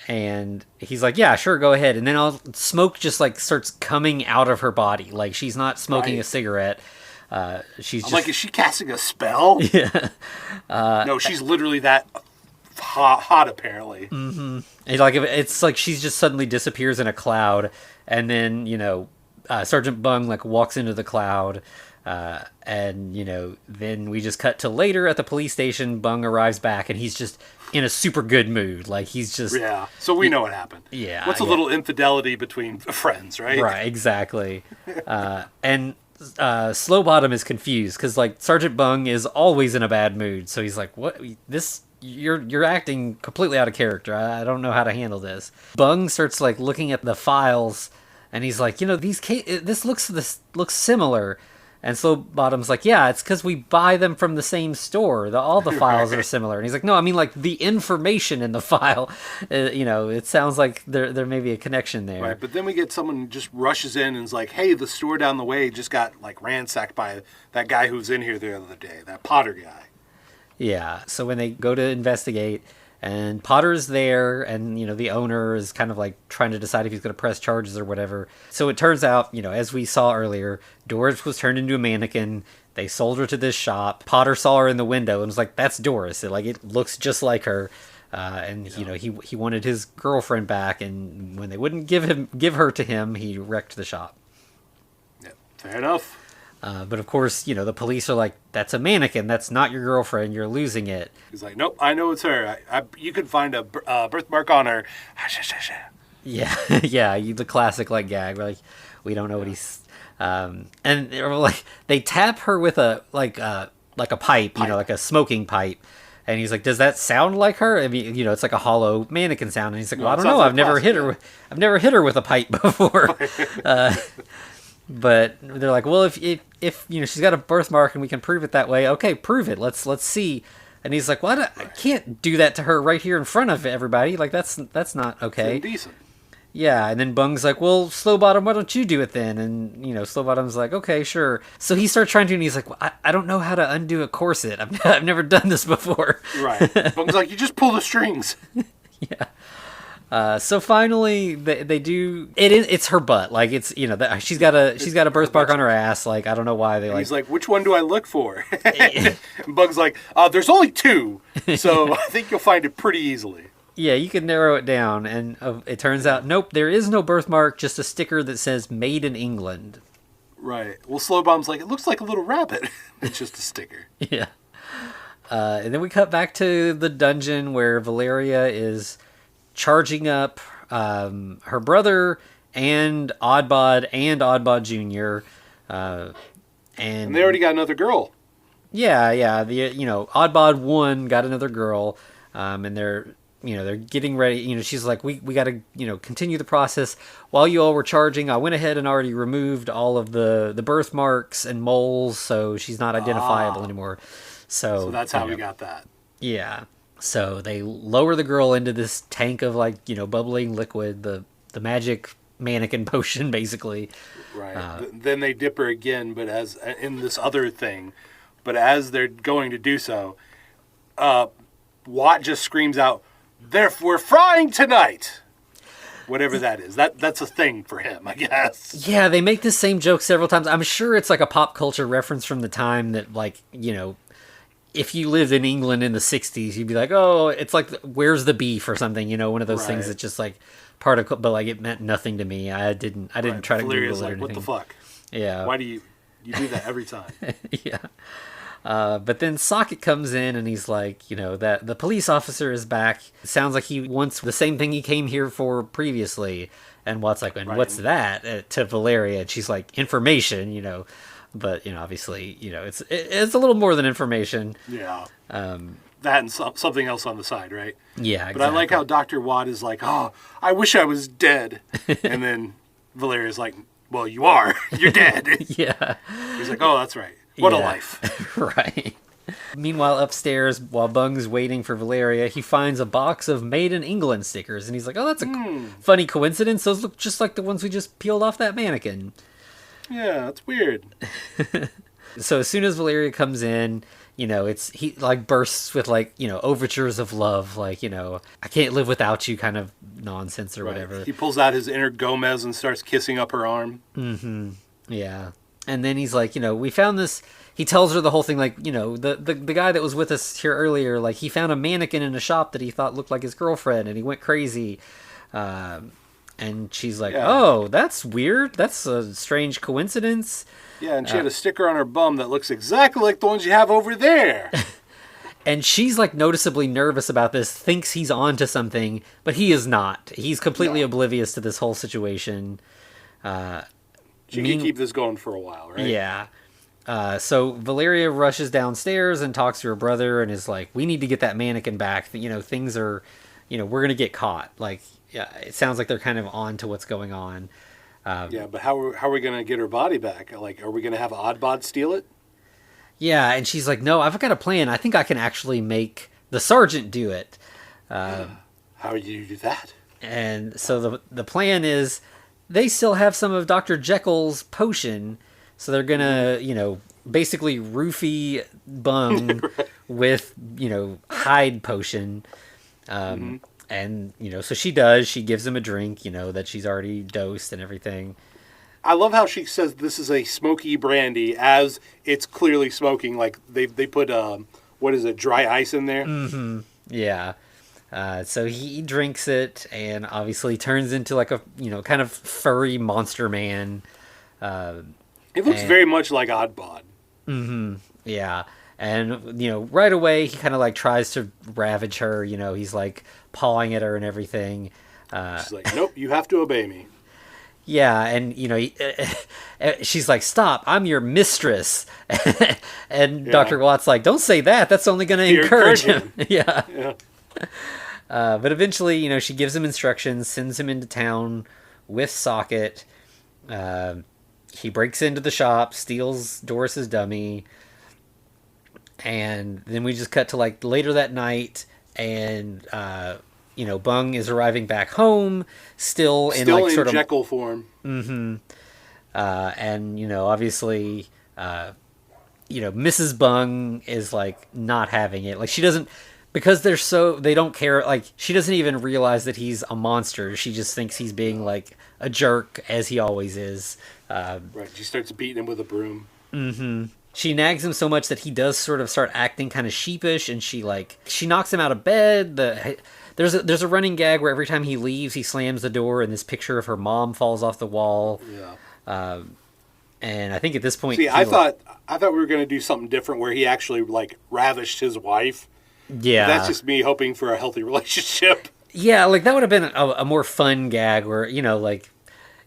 And he's like, yeah, sure, go ahead. And then smoke just, like, starts coming out of her body. Like, she's not smoking a cigarette. She's just... like, is she casting a spell? Yeah. No, she's literally that hot apparently. Mm-hmm. It's like she's just suddenly disappears in a cloud. And then, Sergeant Bung, like, walks into the cloud, And, then we just cut to later at the police station. Bung arrives back, and he's just in a super good mood. Like, he's just... Yeah, so we know what happened. Yeah. What's a little infidelity between friends, right? Right, exactly. And Slow Bottom is confused, because, like, Sergeant Bung is always in a bad mood. So he's like, what? You're acting completely out of character. I don't know how to handle this. Bung starts, like, looking at the files, and he's like, this looks similar. And Slow Bottom's like, yeah, it's because we buy them from the same store. All the files are similar. And he's like, no, I mean, like, the information in the file. It sounds like there may be a connection there. Right, but then we get someone who just rushes in and is like, hey, the store down the way just got, like, ransacked by that guy who was in here the other day, that Potter guy. Yeah, so when they go to investigate, and Potter's there, and, the owner is kind of, like, trying to decide if he's going to press charges or whatever. So it turns out, as we saw earlier, Doris was turned into a mannequin. They sold her to this shop. Potter saw her in the window and was like, that's Doris. It looks just like her. He wanted his girlfriend back, and when they wouldn't give her to him, he wrecked the shop. Yeah, fair enough. But of course, the police are like, that's a mannequin. That's not your girlfriend. You're losing it. He's like, nope, I know it's her. You could find a birthmark on her. Yeah, yeah, the classic, like, gag. Like, we don't know what he's... and they're like, they tap her with a pipe, like a smoking pipe. And he's like, does that sound like her? I mean, it's like a hollow mannequin sound. And he's like, well, I don't know. Like I've never hit her with a pipe before. But they're like, well, if she's got a birthmark and we can prove it that way, okay, prove it. Let's see. And he's like, well, I can't do that to her right here in front of everybody. Like, that's not okay. It's indecent. Yeah, and then Bung's like, well, Slow Bottom, why don't you do it then? And, Slow Bottom's like, okay, sure. So he starts trying to, and he's like, well, I don't know how to undo a corset. I've never done this before. Right. Bung's like, you just pull the strings. Yeah. So finally, they do. It's her butt. Like, it's she's got a birthmark on her ass. Like, I don't know why they like. He's like, which one do I look for? And Bug's like, there's only two, so I think you'll find it pretty easily. Yeah, you can narrow it down, and it turns out, nope, there is no birthmark. Just a sticker that says "Made in England." Right. Well, Slow Bomb's like, it looks like a little rabbit. It's just a sticker. Yeah. And then we cut back to the dungeon where Valeria is charging up her brother and Oddbod Jr. And they already got another girl. Yeah. The Oddbod 1 got another girl, and they're getting ready. She's like, we got to continue the process. While you all were charging, I went ahead and already removed all of the birthmarks and moles, so she's not identifiable anymore. So that's how we got that. Yeah. So they lower the girl into this tank of bubbling liquid, the magic mannequin potion, basically. Right. Then they dip her again, but as in this other thing. But as they're going to do so, Watt just screams out, we're frying tonight! Whatever that is. That's a thing for him, I guess. Yeah, they make the same joke several times. I'm sure it's like a pop culture reference from the time that, if you lived in England in the 60s, you'd be like, oh, it's like, where's the beef or something, one of those things that's just like part of, but like it meant nothing to me. I didn't try to Google it or anything. What the fuck? Yeah. Why do you do that every time? Yeah. But then Socket comes in and he's like, that the police officer is back. It sounds like he wants the same thing he came here for previously. And Watt's like, what's that? To Valeria. And she's like, information, But, obviously, it's a little more than information. Yeah. That and something else on the side, right? Yeah, exactly. But I like how Dr. Watt is like, oh, I wish I was dead. And then Valeria's like, well, you are. You're dead. Yeah. He's like, oh, that's right. What a life. Right. Meanwhile, upstairs, while Bung's waiting for Valeria, he finds a box of Made in England stickers. And he's like, oh, that's a funny coincidence. Those look just like the ones we just peeled off that mannequin. Yeah, that's weird. So as soon as Valeria comes in, he like bursts with overtures of love, like, I can't live without you kind of nonsense or whatever. He pulls out his inner Gomez and starts kissing up her arm. Mm-hmm. Yeah. And then he's like, we found this. He tells her the whole thing, like, the guy that was with us here earlier, like, he found a mannequin in a shop that he thought looked like his girlfriend, and he went crazy. And she's like, oh, that's weird. That's a strange coincidence. Yeah, and she had a sticker on her bum that looks exactly like the ones you have over there. And she's like noticeably nervous about this, thinks he's on to something, but he is not. He's completely oblivious to this whole situation. She can keep this going for a while, right? Yeah. So Valeria rushes downstairs and talks to her brother and is like, we need to get that mannequin back. You know, things are, you know, we're going to get caught. Like, yeah, it sounds like they're kind of on to what's going on. Yeah, but how are we going to get her body back? Like, are we going to have Oddbod steal it? Yeah, and she's like, no, I've got a plan. I think I can actually make the sergeant do it. How do you do that? And so the plan is they still have some of Dr. Jekyll's potion, so they're going to, you know, basically roofie Bung with, you know, Hyde potion. And, you know, so she gives him a drink, you know, that she's already dosed and everything. I love how she says this is a smoky brandy, as it's clearly smoking. Like they put what is it, dry ice in there? Mm-hmm. Yeah. So he drinks it and obviously turns into like a, you know, kind of furry monster man. It looks very much like Oddbod. Mm-hmm. Yeah. And, you know, right away he kind of like tries to ravage her. You know, he's like pawing at her and everything. She's like, nope, you have to obey me. Yeah, and, you know, she's like, stop, I'm your mistress. And yeah. Dr. Watt's like, don't say that. That's only going to encourage him. Yeah. But eventually, you know, she gives him instructions, sends him into town with Socket. He breaks into the shop, steals Doris's dummy. And then we just cut to, like, later that night, and you know, Bung is arriving back home, still in like sort of Jekyll form. Mm-hmm. And, you know, obviously, you know, Mrs. Bung is like not having it. Like, she doesn't, because they don't care. Like, she doesn't even realize that he's a monster. She just thinks he's being like a jerk, as he always is. Right. She starts beating him with a broom. Mm-hmm. She nags him so much that he does sort of start acting kind of sheepish, and she knocks him out of bed. There's a running gag where every time he leaves, he slams the door, and this picture of her mom falls off the wall. Yeah. And I think at this point, see, I thought we were going to do something different where he actually like ravished his wife. Yeah. That's just me hoping for a healthy relationship. Yeah, like that would have been a more fun gag where, you know, like,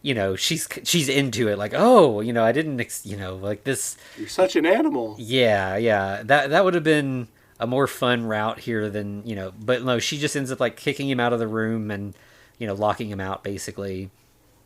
you know, she's into it, like, oh, you know, I didn't, you know, like this. You're such an animal. Yeah. That would have been a more fun route here than, you know, but no, she just ends up like kicking him out of the room and, you know, locking him out basically.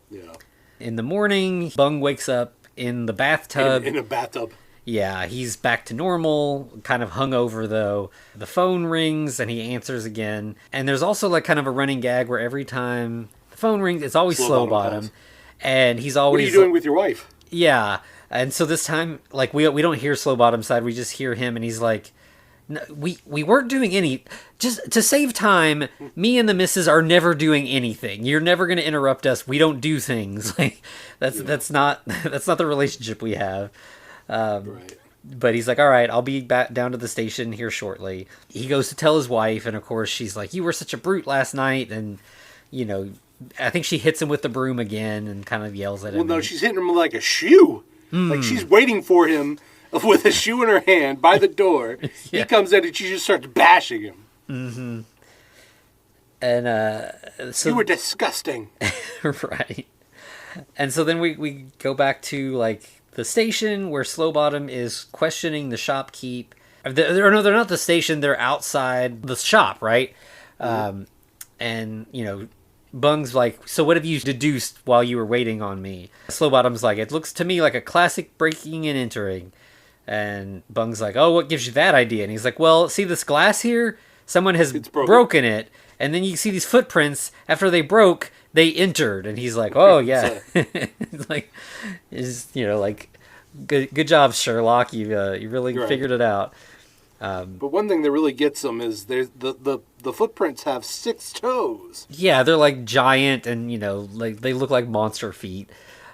Yeah. In the morning, Bung wakes up in the bathtub. In a bathtub. Yeah, he's back to normal, kind of hungover though. The phone rings and he answers again. And there's also like kind of a running gag where every time the phone rings, it's always slow bottom. And he's always... What are you doing with your wife? Yeah. And so this time, like, we don't hear slow bottom side. We just hear him, and he's like, no, we weren't doing any... Just to save time, me and the missus are never doing anything. You're never going to interrupt us. We don't do things. Like, that's not the relationship we have. Right. But he's like, all right, I'll be back down to the station here shortly. He goes to tell his wife, and of course she's like, you were such a brute last night, and, you know... I think she hits him with the broom again and kind of yells at him. Well, no, she's hitting him with like a shoe. Like she's waiting for him with a shoe in her hand by the door. Yeah. He comes in and she just starts bashing him. Mm-hmm. And so you were disgusting. Right. And so then we go back to like the station where Slowbottom is questioning the shopkeep. They're not the station. They're outside the shop, right? Mm-hmm. And you know. Bung's like, so what have you deduced while you were waiting on me? Slowbottom's like, it looks to me like a classic breaking and entering. And Bung's like, oh, what gives you that idea? And he's like, well, see this glass here? Someone has broken it. And then you see these footprints. After they broke, they entered. And he's like, oh, yeah. It's like, you know, like, good job, Sherlock. You really figured it out. But one thing that really gets them is there's the footprints have 6 toes. Yeah, they're like giant, and you know, like they look like monster feet.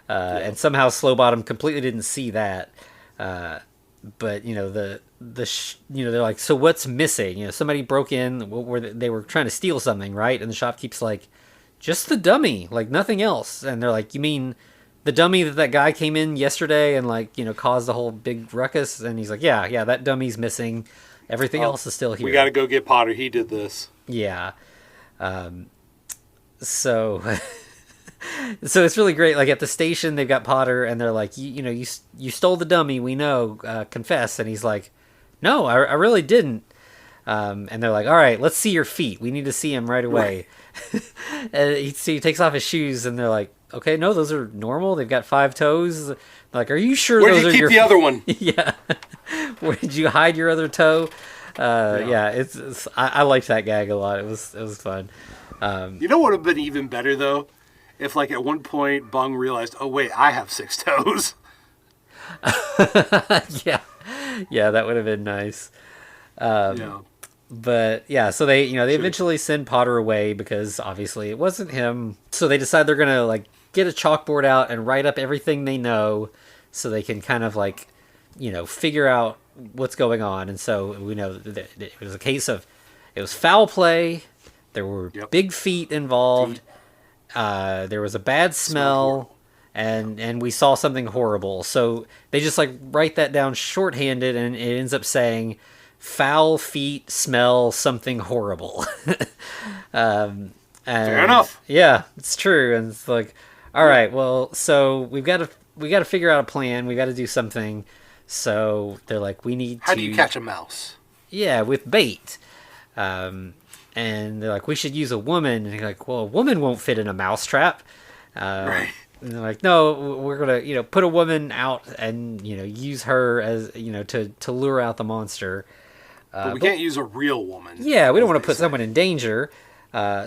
And somehow Slowbottom completely didn't see that. But you know you know, they're like, so what's missing? You know, somebody broke in. They were trying to steal something, right? And the shopkeep's like, just the dummy, like nothing else. And they're like, you mean the dummy that guy came in yesterday and like, caused the whole big ruckus. And he's like, yeah, that dummy's missing. Everything else is still here. We got to go get Potter. He did this. Yeah. So it's really great. Like at the station, they've got Potter and they're like, you stole the dummy. We know, confess. And he's like, no, I really didn't. And they're like, all right, let's see your feet. We need to see him right away. Right. And he takes off his shoes and they're like, okay, no, those are normal. They've got 5 toes. They're like, are you sure Where those did are you your keep the other one? Yeah. Where did you hide your other toe? Yeah, I liked that gag a lot. It was fun. You know what would have been even better though? If like at one point Bung realized, oh wait, I have 6 toes. Yeah, that would have been nice. But yeah, so they eventually send Potter away because obviously it wasn't him. So they decide they're gonna like get a chalkboard out and write up everything they know, so they can kind of like, figure out what's going on. And so we know that it was a case of it was foul play. There were big feet involved. There was a bad smell, and we saw something horrible. So they just like write that down shorthanded, and it ends up saying, "Foul feet smell something horrible." Fair enough. Yeah, it's true. And it's like, all right, well, so we got to figure out a plan. We got to do something. So they're like, we need How do you catch a mouse? Yeah, with bait. And they're like, we should use a woman. And they're like, well, a woman won't fit in a mouse trap. And they're like, no, we're going to, put a woman out and, use her as, to lure out the monster. But we can't use a real woman. Yeah, we don't want to put someone in danger.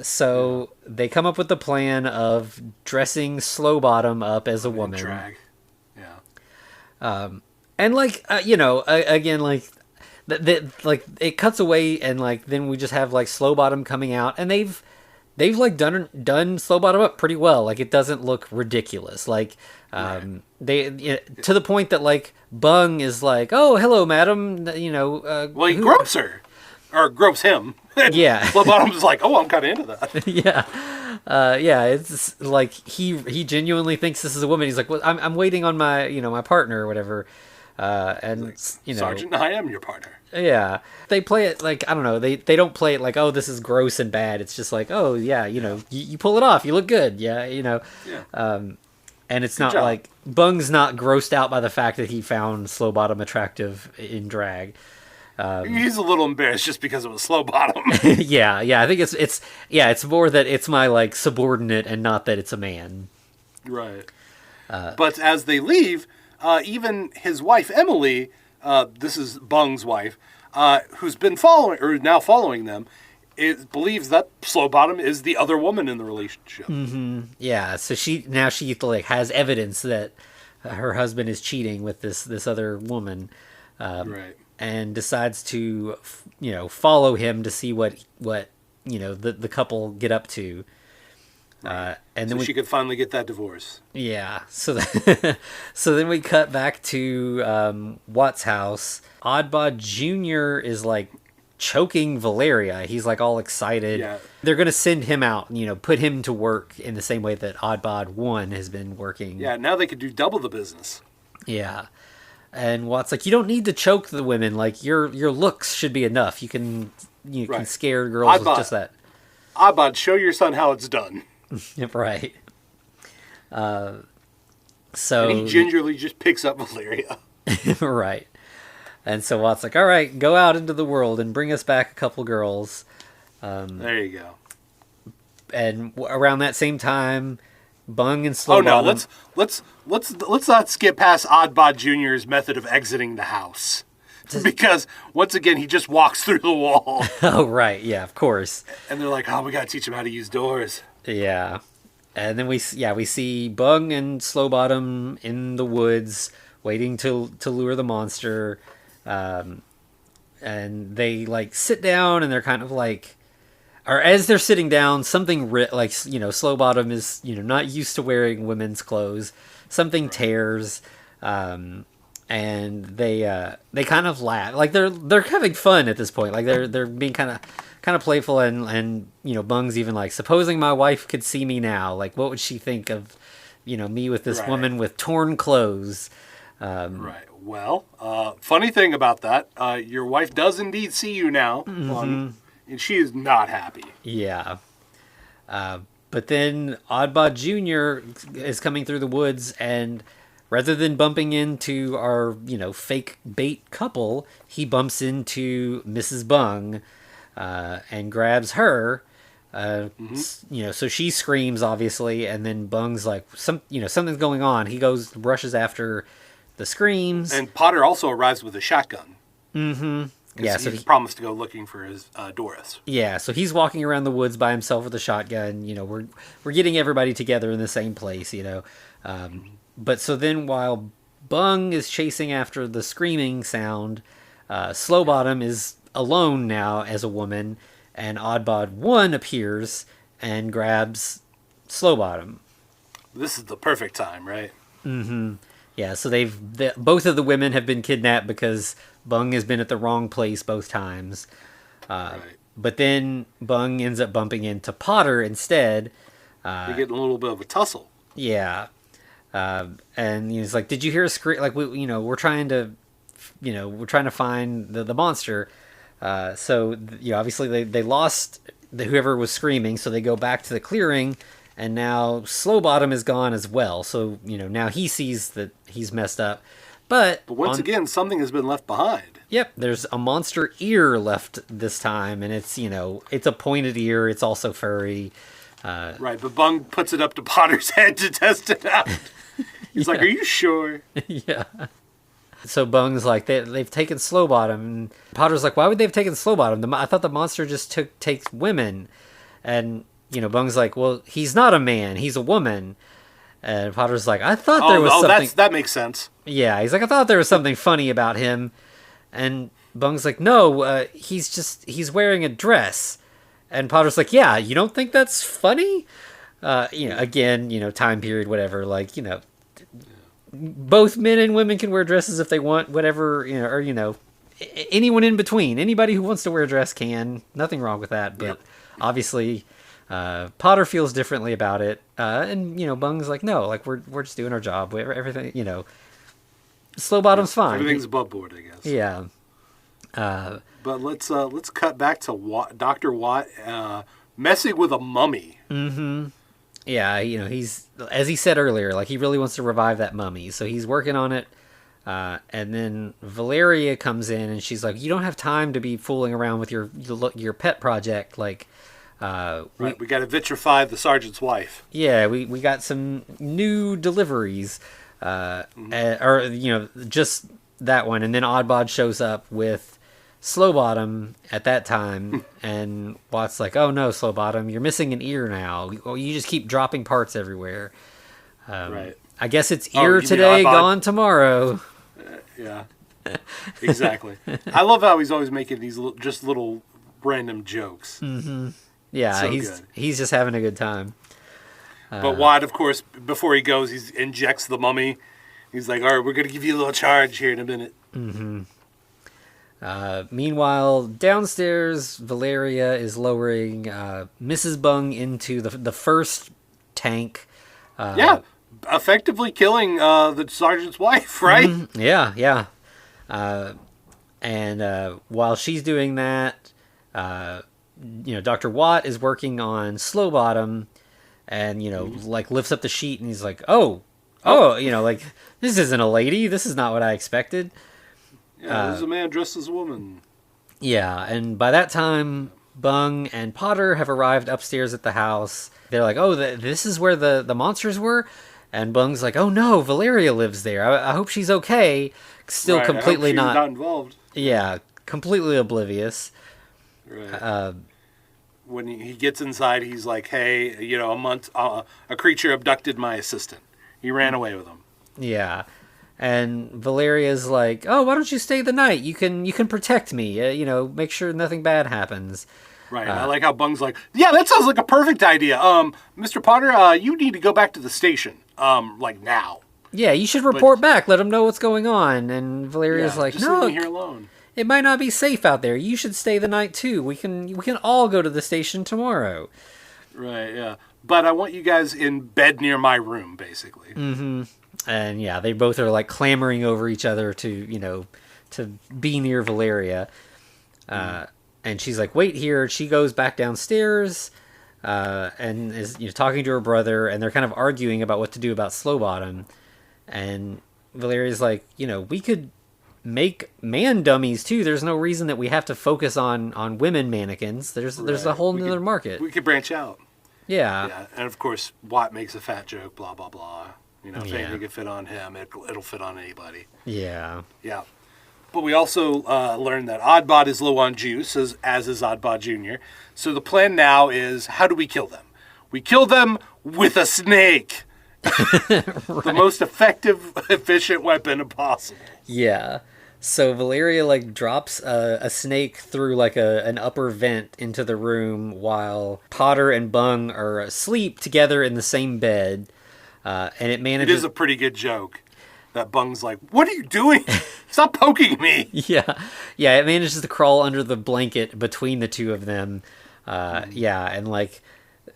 So they come up with the plan of dressing Slowbottom up as a woman. Drag. Yeah. And like, again, like, like it cuts away and like then we just have like Slowbottom coming out, and they've like done Slowbottom up pretty well. Like it doesn't look ridiculous. Like they to the point that like Bung is like, oh, hello, madam. Well, he gropes her or gropes him. Yeah. Slowbottom's like, oh, I'm kind of into that. Yeah. It's like he genuinely thinks this is a woman. He's like, well, I'm waiting on my my partner or whatever. And like, Sergeant, I am your partner. Yeah, they play it like, I don't know, they don't play it like, oh, this is gross and bad. It's just like, oh yeah, you pull it off, you look good. Yeah. And it's not like Bung's not grossed out by the fact that he found Slowbottom attractive in drag. He's a little embarrassed just because it was Slowbottom. Yeah, I think it's more that it's my like subordinate and not that it's a man. Right. But as they leave, even his wife Emily, this is Bung's wife, who's been following them, believes that Slowbottom is the other woman in the relationship. Mm-hmm. Yeah, so she like has evidence that her husband is cheating with this other woman, right? And decides to follow him to see what the couple get up to. Right. And so then she could finally get that divorce. Yeah. So then we cut back to Watt's house. Oddbod Jr. is like choking Valeria. He's like all excited. Yeah. They're going to send him out, put him to work in the same way that Oddbod 1 has been working. Yeah, now they could do double the business. Yeah. And Watt's like, you don't need to choke the women. Like, your looks should be enough. You can scare girls with just that. Oddbod, show your son how it's done. Right. And he gingerly just picks up Valeria. Right. And so Watt's like, all right, go out into the world and bring us back a couple girls. There you go. And around that same time, Bung and Slowbottom... Oh no, let's not skip past Oddbod Jr.'s method of exiting the house. Because, once again, he just walks through the wall. Oh, right. Yeah, of course. And they're like, oh, we gotta teach him how to use doors. Yeah. And then we see Bung and Slowbottom in the woods waiting to lure the monster. And they, like, sit down and they're kind of like... Or as they're sitting down, something... Slowbottom is, not used to wearing women's clothes. Something tears. And they kind of laugh, like they're having fun at this point, like they're being kind of playful, and Bung's even like, supposing my wife could see me now, like what would she think of me with this Right. woman with torn clothes. Right. Well, funny thing about that, your wife does indeed see you now, and she is not happy. Yeah. But then Oddbod Jr. is coming through the woods, and rather than bumping into our, fake bait couple, he bumps into Mrs. Bung and grabs her. So she screams, obviously, and then Bung's like, something's going on. He rushes after the screams. And Potter also arrives with a shotgun. Mm-hmm. Yeah, so he promised to go looking for his Doris. Yeah, so he's walking around the woods by himself with a shotgun. We're getting everybody together in the same place. But so then while Bung is chasing after the screaming sound, Slowbottom is alone now as a woman, and Oddbod 1 appears and grabs Slowbottom. This is the perfect time, right? Mm-hmm. Yeah, so both of the women have been kidnapped because Bung has been at the wrong place both times. Right. But then Bung ends up bumping into Potter instead. They get in a little bit of a tussle. Yeah. And he's like, "Did you hear a scream? Like, we're trying to find the monster." So obviously they lost whoever was screaming, so they go back to the clearing. And now Slowbottom is gone as well. So, now he sees that he's messed up. But once again, something has been left behind. Yep, there's a monster ear left this time. And it's, it's a pointed ear. It's also furry. Right, but Bung puts it up to Potter's head to test it out. He's like, "Are you sure?" Yeah. So Bung's like, they've taken Slowbottom. And Potter's like, "Why would they have taken Slowbottom? I thought the monster just takes women." And... Bung's like, "Well, he's not a man, he's a woman." And Potter's like, "I thought there was something..." That makes sense. Yeah, he's like, "I thought there was something funny about him." And Bung's like, "No, he's wearing a dress." And Potter's like, "Yeah, you don't think that's funny?" Again, time period, whatever. Like, both men and women can wear dresses if they want, whatever, or, anyone in between. Anybody who wants to wear a dress can. Nothing wrong with that, but obviously... Potter feels differently about it, and Bung's like, "No, like we're just doing our job. Everything, Slowbottom's fine. Everything's above board, I guess." Yeah. But let's cut back to Dr. Watt messing with a mummy. Mm-hmm. Yeah, he's, as he said earlier, like he really wants to revive that mummy, so he's working on it. And then Valeria comes in and she's like, "You don't have time to be fooling around with your pet project, like." We got to vitrify the sergeant's wife. Yeah, we got some new deliveries, just that one. And then Oddbod shows up with Slowbottom at that time, and Watt's like, "Oh no, Slowbottom, you're missing an ear now. You just keep dropping parts everywhere." Right. I guess it's ear today, gone tomorrow. Yeah, exactly. I love how he's always making these just little random jokes. Mm-hmm. Yeah, so he's just having a good time. But Watt, of course, before he goes, he injects the mummy. He's like, "All right, we're going to give you a little charge here in a minute." Mm-hmm. Meanwhile, downstairs, Valeria is lowering Mrs. Bung into the first tank. Effectively killing the sergeant's wife, right? Mm-hmm. Yeah. And while she's doing that... Dr. Watt is working on Slowbottom and, like lifts up the sheet and he's like, oh, like this isn't a lady. This is not what I expected. Yeah, this is a man dressed as a woman. Yeah. And by that time, Bung and Potter have arrived upstairs at the house. They're like, "Oh, this is where the monsters were." And Bung's like, "Oh no, Valeria lives there. I hope she's okay." Still completely not involved. Yeah. Completely oblivious. Right. When he gets inside, he's like, "Hey, a creature abducted my assistant. He ran away with him." Yeah, and Valeria's like, "Oh, why don't you stay the night? You can protect me. Make sure nothing bad happens." Right. I like how Bung's like, "Yeah, that sounds like a perfect idea. Mr. Potter, you need to go back to the station. Like now." Yeah, you should report back. Let them know what's going on. And Valeria's like, just "No, leave me here alone. It might not be safe out there. You should stay the night too. We can all go to the station tomorrow." Right, yeah. but I want you guys in bed near my room, basically. Mm-hmm. And yeah, they both are like clamoring over each other to be near Valeria. And she's like, wait here. She goes back downstairs and is talking to her brother, and they're kind of arguing about what to do about Slowbottom. And Valeria's like, we could make man dummies too. There's no reason that we have to focus on women mannequins. There's a whole nother market. We could branch out. Yeah. And of course, Watt makes a fat joke, blah, blah, blah. If anything can fit on him, it'll fit on anybody. Yeah. Yeah. But we also learned that Oddbot is low on juice, as is Oddbot Jr. So the plan now is, how do we kill them? We kill them with a snake. Right. The most effective, efficient weapon possible. Yeah. So Valeria drops a snake through an upper vent into the room while Potter and Bung are asleep together in the same bed. And it manages... It is a pretty good joke. That Bung's like, what are you doing? Stop poking me. Yeah, it manages to crawl under the blanket between the two of them. And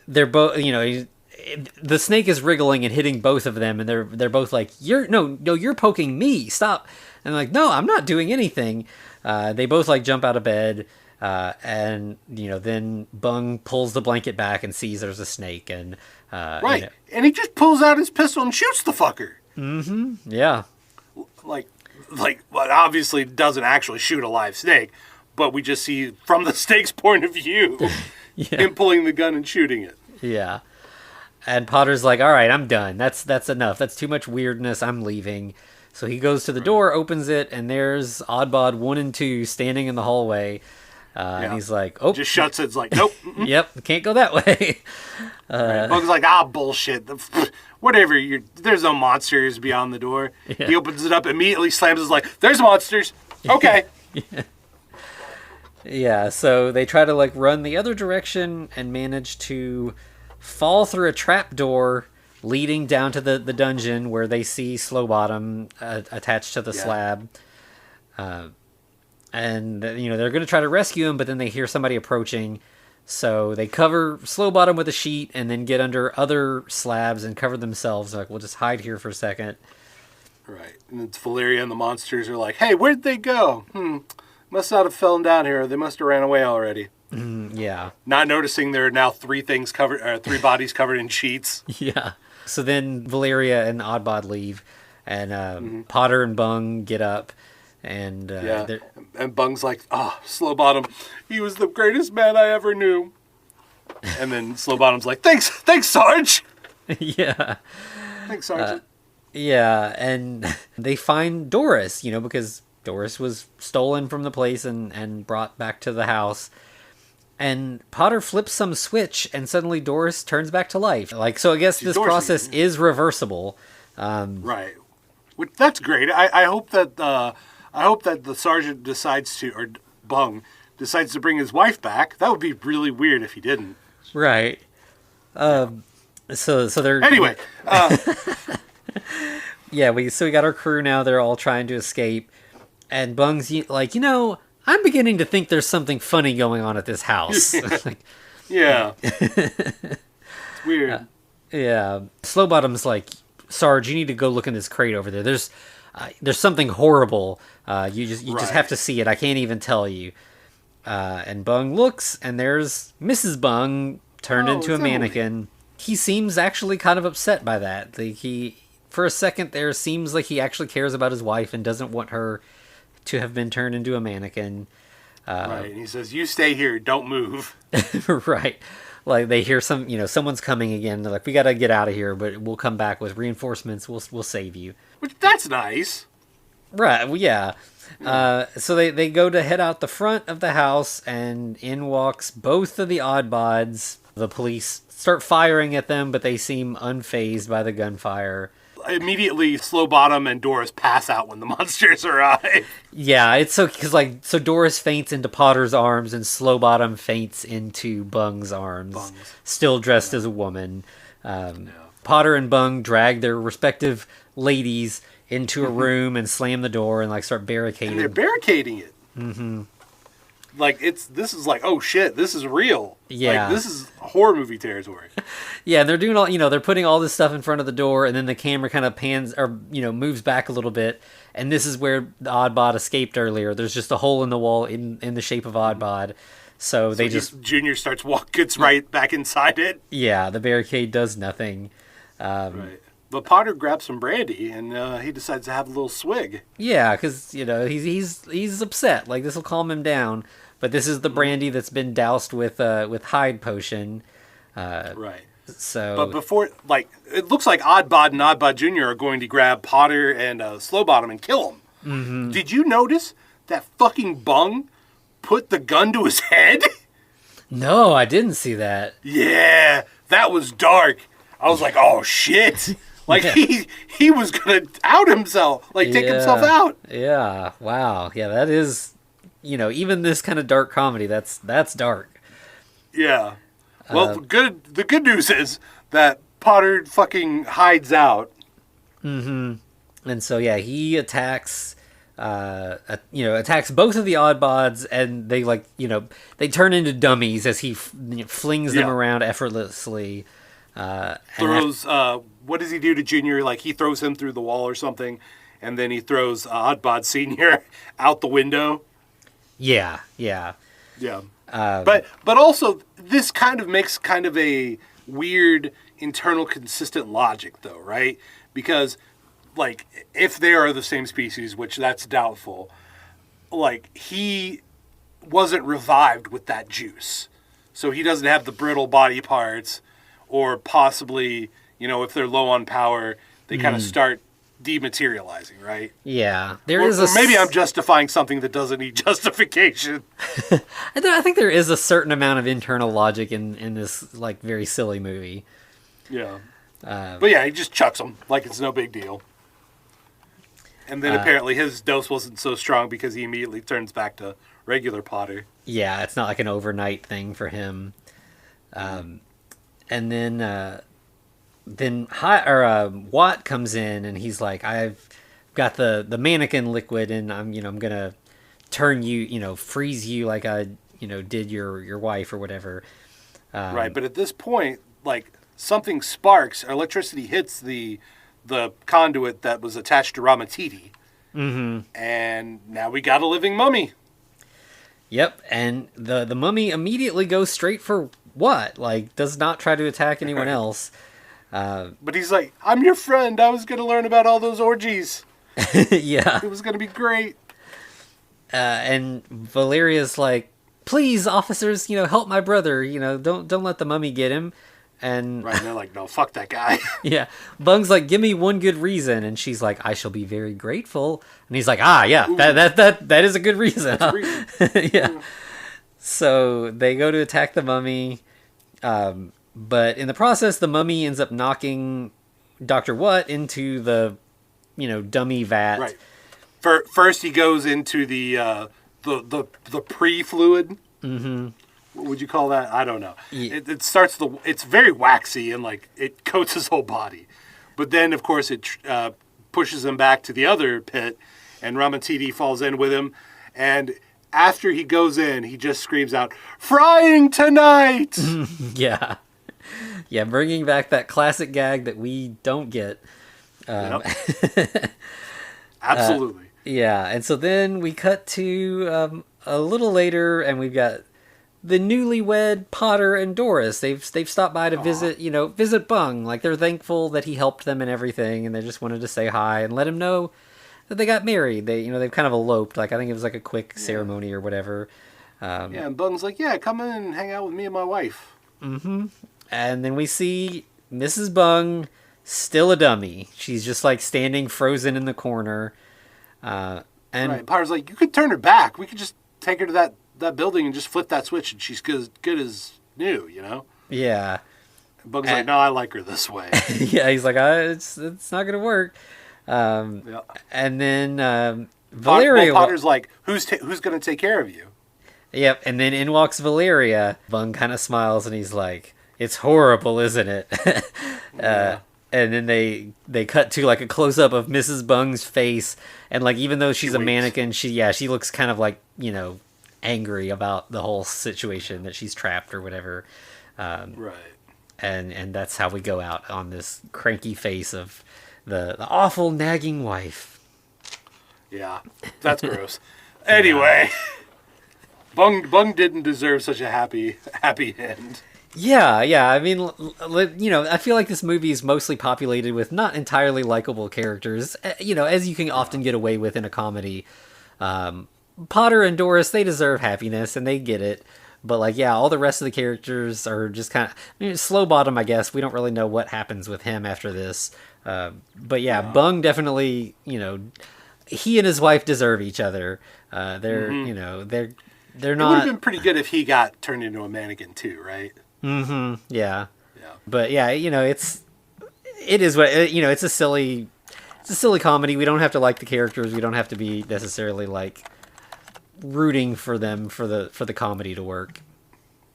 they're both, the snake is wriggling and hitting both of them, and they're both like, you're poking me. Stop. And like, no, I'm not doing anything. They both jump out of bed, and then Bung pulls the blanket back and sees there's a snake, and right, and he just pulls out his pistol and shoots the fucker. Mm-hmm. Yeah. Well, obviously doesn't actually shoot a live snake, but we just see from the snake's point of view him pulling the gun and shooting it. Yeah. And Potter's like, all right, I'm done. That's enough. That's too much weirdness. I'm leaving. So he goes to the door, opens it, and there's Oddbod 1 and 2 standing in the hallway. And he's like, oh. Just shuts it. It's like, nope. Yep, can't go that way. Bug's like, bullshit. Whatever. There's no monsters beyond the door. Yeah. He opens it up, immediately slams it, like, there's monsters. Okay. Yeah, so they try to run the other direction and manage to fall through a trap door leading down to the dungeon where they see Slowbottom attached to the slab. And they're going to try to rescue him, but then they hear somebody approaching. So they cover Slowbottom with a sheet and then get under other slabs and cover themselves. We'll just hide here for a second. Right. And it's Valeria and the monsters are like, hey, where'd they go? Must not have fallen down here. They must have ran away already. Yeah. Not noticing there are now three bodies covered in sheets. Yeah. So then Valeria and Oddbod leave, and Potter and Bung get up. And and Bung's like, Slowbottom, he was the greatest man I ever knew. And then Slowbottom's like, thanks, Sarge. Yeah. Thanks, Sergeant. And they find Doris, because Doris was stolen from the place and brought back to the house. And Potter flips some switch, and suddenly Doris turns back to life. So I guess this process is reversible. Right. That's great. I hope that the sergeant or Bung decides to bring his wife back. That would be really weird if he didn't. Right. So they're... Anyway. We got our crew now. They're all trying to escape. And Bung's like, I'm beginning to think there's something funny going on at this house. Yeah. It's weird. Slowbottom's like, Sarge, you need to go look in this crate over there. There's something horrible. You just have to see it. I can't even tell you. And Bung looks, and there's Mrs. Bung turned into a mannequin. He seems actually kind of upset by that. For a second there, seems like he actually cares about his wife and doesn't want her to have been turned into a mannequin. Right. And he says, "You stay here. Don't move." Right. They hear someone's coming again. They're like, we got to get out of here, but we'll come back with reinforcements. We'll save you. Which, that's nice. Right. Well, yeah. So they go to head out the front of the house, and in walks both of the Oddbods. The police start firing at them, but they seem unfazed by the gunfire. Immediately, Slowbottom and Doris pass out when the monsters arrive. Yeah, it's so Doris faints into Potter's arms, and Slowbottom faints into Bung's arms, still dressed as a woman. Potter and Bung drag their respective ladies into a room and slam the door and start barricading. And they're barricading it. Mm-hmm. this is like, oh shit, this is real. Yeah. Like, this is horror movie territory. Yeah, and they're doing all, they're putting all this stuff in front of the door, and then the camera kind of pans or moves back a little bit, and this is where the Oddbod escaped earlier. There's just a hole in the wall in the shape of Oddbod. So they just Junior gets right back inside it. Yeah, the barricade does nothing. Right. But Potter grabs some brandy and he decides to have a little swig. Yeah, because he's upset. Like, this will calm him down. But this is the brandy that's been doused with hide potion. Right. So, but before, it looks like Oddbod and Oddbod Jr. are going to grab Potter and Slowbottom and kill him. Mm-hmm. Did you notice that fucking Bung put the gun to his head? No, I didn't see that. Yeah, that was dark. I was like, oh shit. Like, he was going to out himself, take himself out. Yeah, wow. Yeah, that is, even this kind of dark comedy, that's dark. Yeah. Well, the good news is that Potter fucking hides out. Mm-hmm. And so, yeah, he attacks, attacks both of the Oddbods, and they, they turn into dummies as he flings them around effortlessly. Throws, what does he do to Junior? Like, he throws him through the wall or something, and then he throws Oddbod Senior out the window. Yeah. But also, this kind of makes kind of a weird internal consistent logic, though, right? Because, if they are the same species, which that's doubtful, he wasn't revived with that juice. So he doesn't have the brittle body parts, or possibly, if they're low on power, they kind of start dematerializing, right? Yeah. Or maybe I'm justifying something that doesn't need justification. I think there is a certain amount of internal logic in this, very silly movie. Yeah. But yeah, he just chucks them like it's no big deal. And then apparently his dose wasn't so strong because he immediately turns back to regular Potter. Yeah, it's not like an overnight thing for him. And then Watt comes in and he's like, I've got the mannequin liquid and I'm gonna turn you, freeze you like I, did your wife or whatever. Right, but at this point, something sparks, electricity hits the conduit that was attached to Ramatiti. Mm-hmm. And now we got a living mummy. Yep, and the mummy immediately goes straight for Watt, does not try to attack anyone else. But he's like, I'm your friend. I was going to learn about all those orgies. Yeah. It was going to be great. And Valeria's like, please, officers, help my brother. Don't let the mummy get him. And right, and they're like, no, fuck that guy. Yeah. Bung's like, give me one good reason. And she's like, I shall be very grateful. And he's like, yeah, that is a good reason. That's a reason. Yeah. So they go to attack the mummy. But in the process, the mummy ends up knocking Dr. Watt into the, dummy vat. Right. First, he goes into the pre-fluid. Mm-hmm. What would you call that? I don't know. Yeah. It starts it's very waxy and it coats his whole body. But then, of course, it pushes him back to the other pit, and Ramatiti falls in with him. And after he goes in, he just screams out, "Frying tonight!" Yeah. Yeah, bringing back that classic gag that we don't get. Yep. Absolutely. Yeah, and so then we cut to a little later, and we've got the newlywed Potter and Doris. They've stopped by to visit Bung. They're thankful that he helped them and everything, and they just wanted to say hi and let him know that they got married. They've kind of eloped. I think it was a quick ceremony or whatever. And Bung's like, yeah, come in and hang out with me and my wife. Mm-hmm. And then we see Mrs. Bung, still a dummy. She's just standing frozen in the corner. And right. Potter's like, you could turn her back. We could just take her to that building and just flip that switch and she's good as new, Yeah. And Bung's like, no, I like her this way. Yeah, he's like, it's not going to work. Yeah. And then Valeria... Potter's like, who's going to take care of you? Yep, and then in walks Valeria. Bung kind of smiles and he's like, it's horrible, isn't it? Yeah. And then they cut to a close-up of Mrs. Bung's face, and even though she's a mannequin, she looks kind of angry about the whole situation that she's trapped or whatever. Right. And that's how we go out on this cranky face of the awful nagging wife. Yeah, that's gross. Anyway, Bung didn't deserve such a happy end. Yeah. I mean, I feel like this movie is mostly populated with not entirely likable characters, as you can often get away with in a comedy. Potter and Doris, they deserve happiness, and they get it. But, all the rest of the characters are just kind of... Slow Bottom, I guess. We don't really know what happens with him after this. But, Bung definitely, he and his wife deserve each other. They're, they're not... It would have been pretty good if he got turned into a mannequin, too, right? Mm-hmm, yeah. But, it is what... it's a silly comedy. We don't have to like the characters. We don't have to be necessarily, rooting for them for the comedy to work.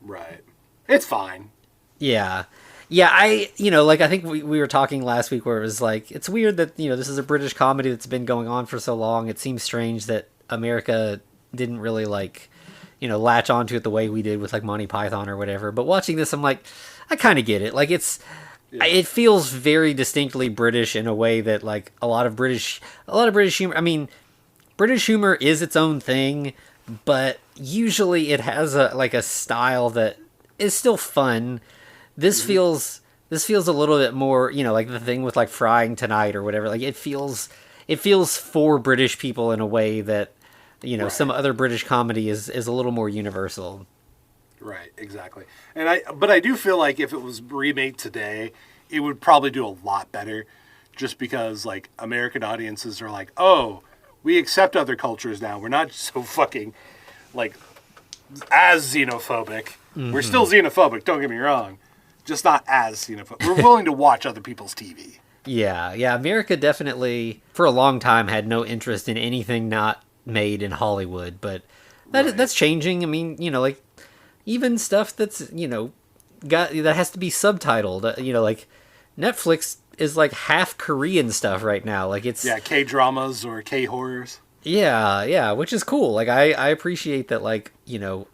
Right. It's fine. Yeah. I think we were talking last week where it was it's weird that, this is a British comedy that's been going on for so long. It seems strange that America didn't really latch onto it the way we did with Monty Python or whatever. But watching this, I'm I kind of get it. It feels very distinctly British in a way that a lot of British humor. I mean, British humor is its own thing, but usually it has a style that is still fun. This feels a little bit more, the thing with Frying Tonight or whatever. It feels for British people in a way that, right. Some other British comedy is a little more universal. Right, exactly. But I do feel like if it was remade today, it would probably do a lot better, just because American audiences are oh, we accept other cultures now. We're not so fucking as xenophobic. Mm-hmm. We're still xenophobic, don't get me wrong. Just not as xenophobic. We're willing to watch other people's TV. Yeah. America definitely, for a long time, had no interest in anything not made in Hollywood, but that's changing. I mean, even stuff that's, that has to be subtitled. Netflix is half Korean stuff right now. It's K-dramas or K-horrors. Yeah, which is cool. I appreciate that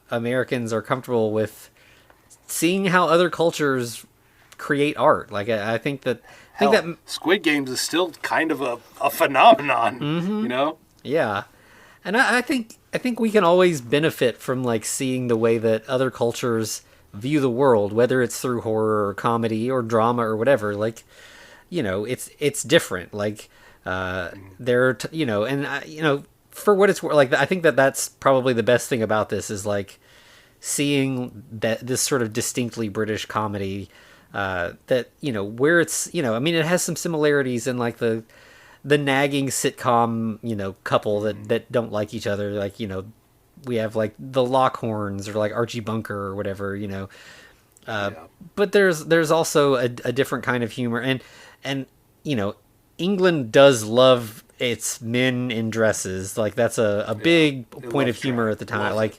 Americans are comfortable with seeing how other cultures create art. I think that Squid Games is still kind of a phenomenon, mm-hmm. Yeah. And I think we can always benefit from seeing the way that other cultures view the world, whether it's through horror or comedy or drama or whatever. It's different. They're for what it's worth, I think that's probably the best thing about this is seeing that this sort of distinctly British comedy that where it's it has some similarities in the nagging sitcom couple that don't like each other, we have the Lockhorns or Archie Bunker or whatever, but there's also a different kind of humor, and England does love its men in dresses. That's a big point of humor at the time.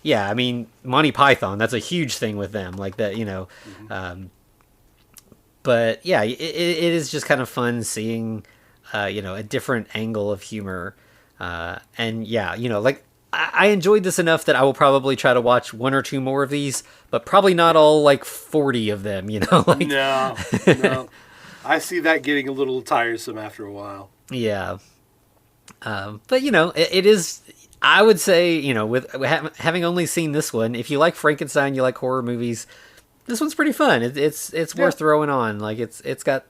I mean, Monty Python, that's a huge thing with them, that, mm-hmm. But yeah, it is just kind of fun seeing, a different angle of humor. And yeah, I enjoyed this enough that I will probably try to watch one or two more of these, but probably not all 40 of them, No. I see that getting a little tiresome after a while. Yeah. But it is, I would say, with having only seen this one, if you like Frankenstein, you like horror movies, this one's pretty fun. It's worth throwing on. It's got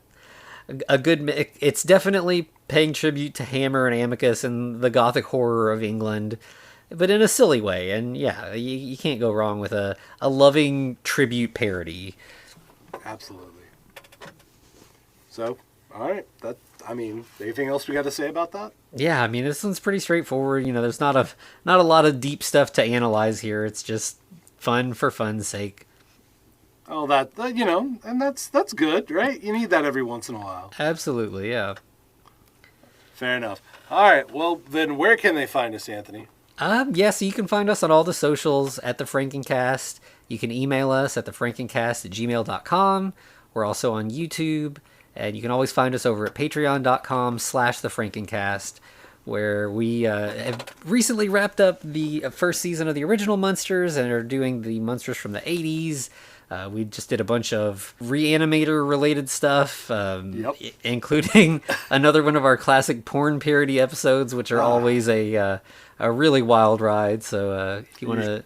a good, it's definitely paying tribute to Hammer and Amicus and the Gothic horror of England, but in a silly way. And yeah, you can't go wrong with a loving tribute parody. Absolutely. So, all right. Anything else we got to say about that? Yeah, this one's pretty straightforward. There's not a lot of deep stuff to analyze here. It's just fun for fun's sake. Oh, and that's good, right? You need that every once in a while. Absolutely, yeah. Fair enough. All right, well, then where can they find us, Anthony? So you can find us on all the socials at The Frankencast. You can email us at thefrankencast@gmail.com. We're also on YouTube, and you can always find us over at patreon.com/thefrankencast, where we have recently wrapped up the first season of the original Munsters and are doing the Munsters from the 80s. We just did a bunch of Reanimator-related stuff, including another one of our classic porn parody episodes, which are always a really wild ride. So if you want to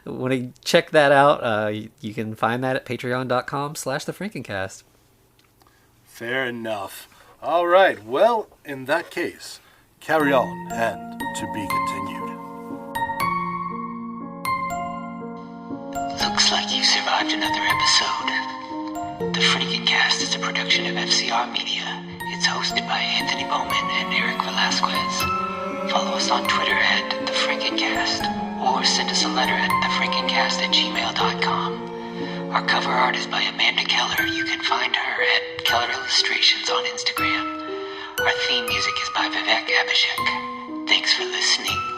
want to check that out, you can find that at patreon.com/thefrankencast. Fair enough. All right. Well, in that case, carry on and to be continued. Looks like you survived another episode. The Frankencast is a production of FCR Media. It's hosted by Anthony Bowman and Eric Velasquez. Follow us on Twitter at The Frankencast, or send us a letter at thefrankencast@gmail.com. Our cover art is by Amanda Keller. You can find her at Keller Illustrations on Instagram. Our theme music is by Vivek Abhishek. Thanks for listening.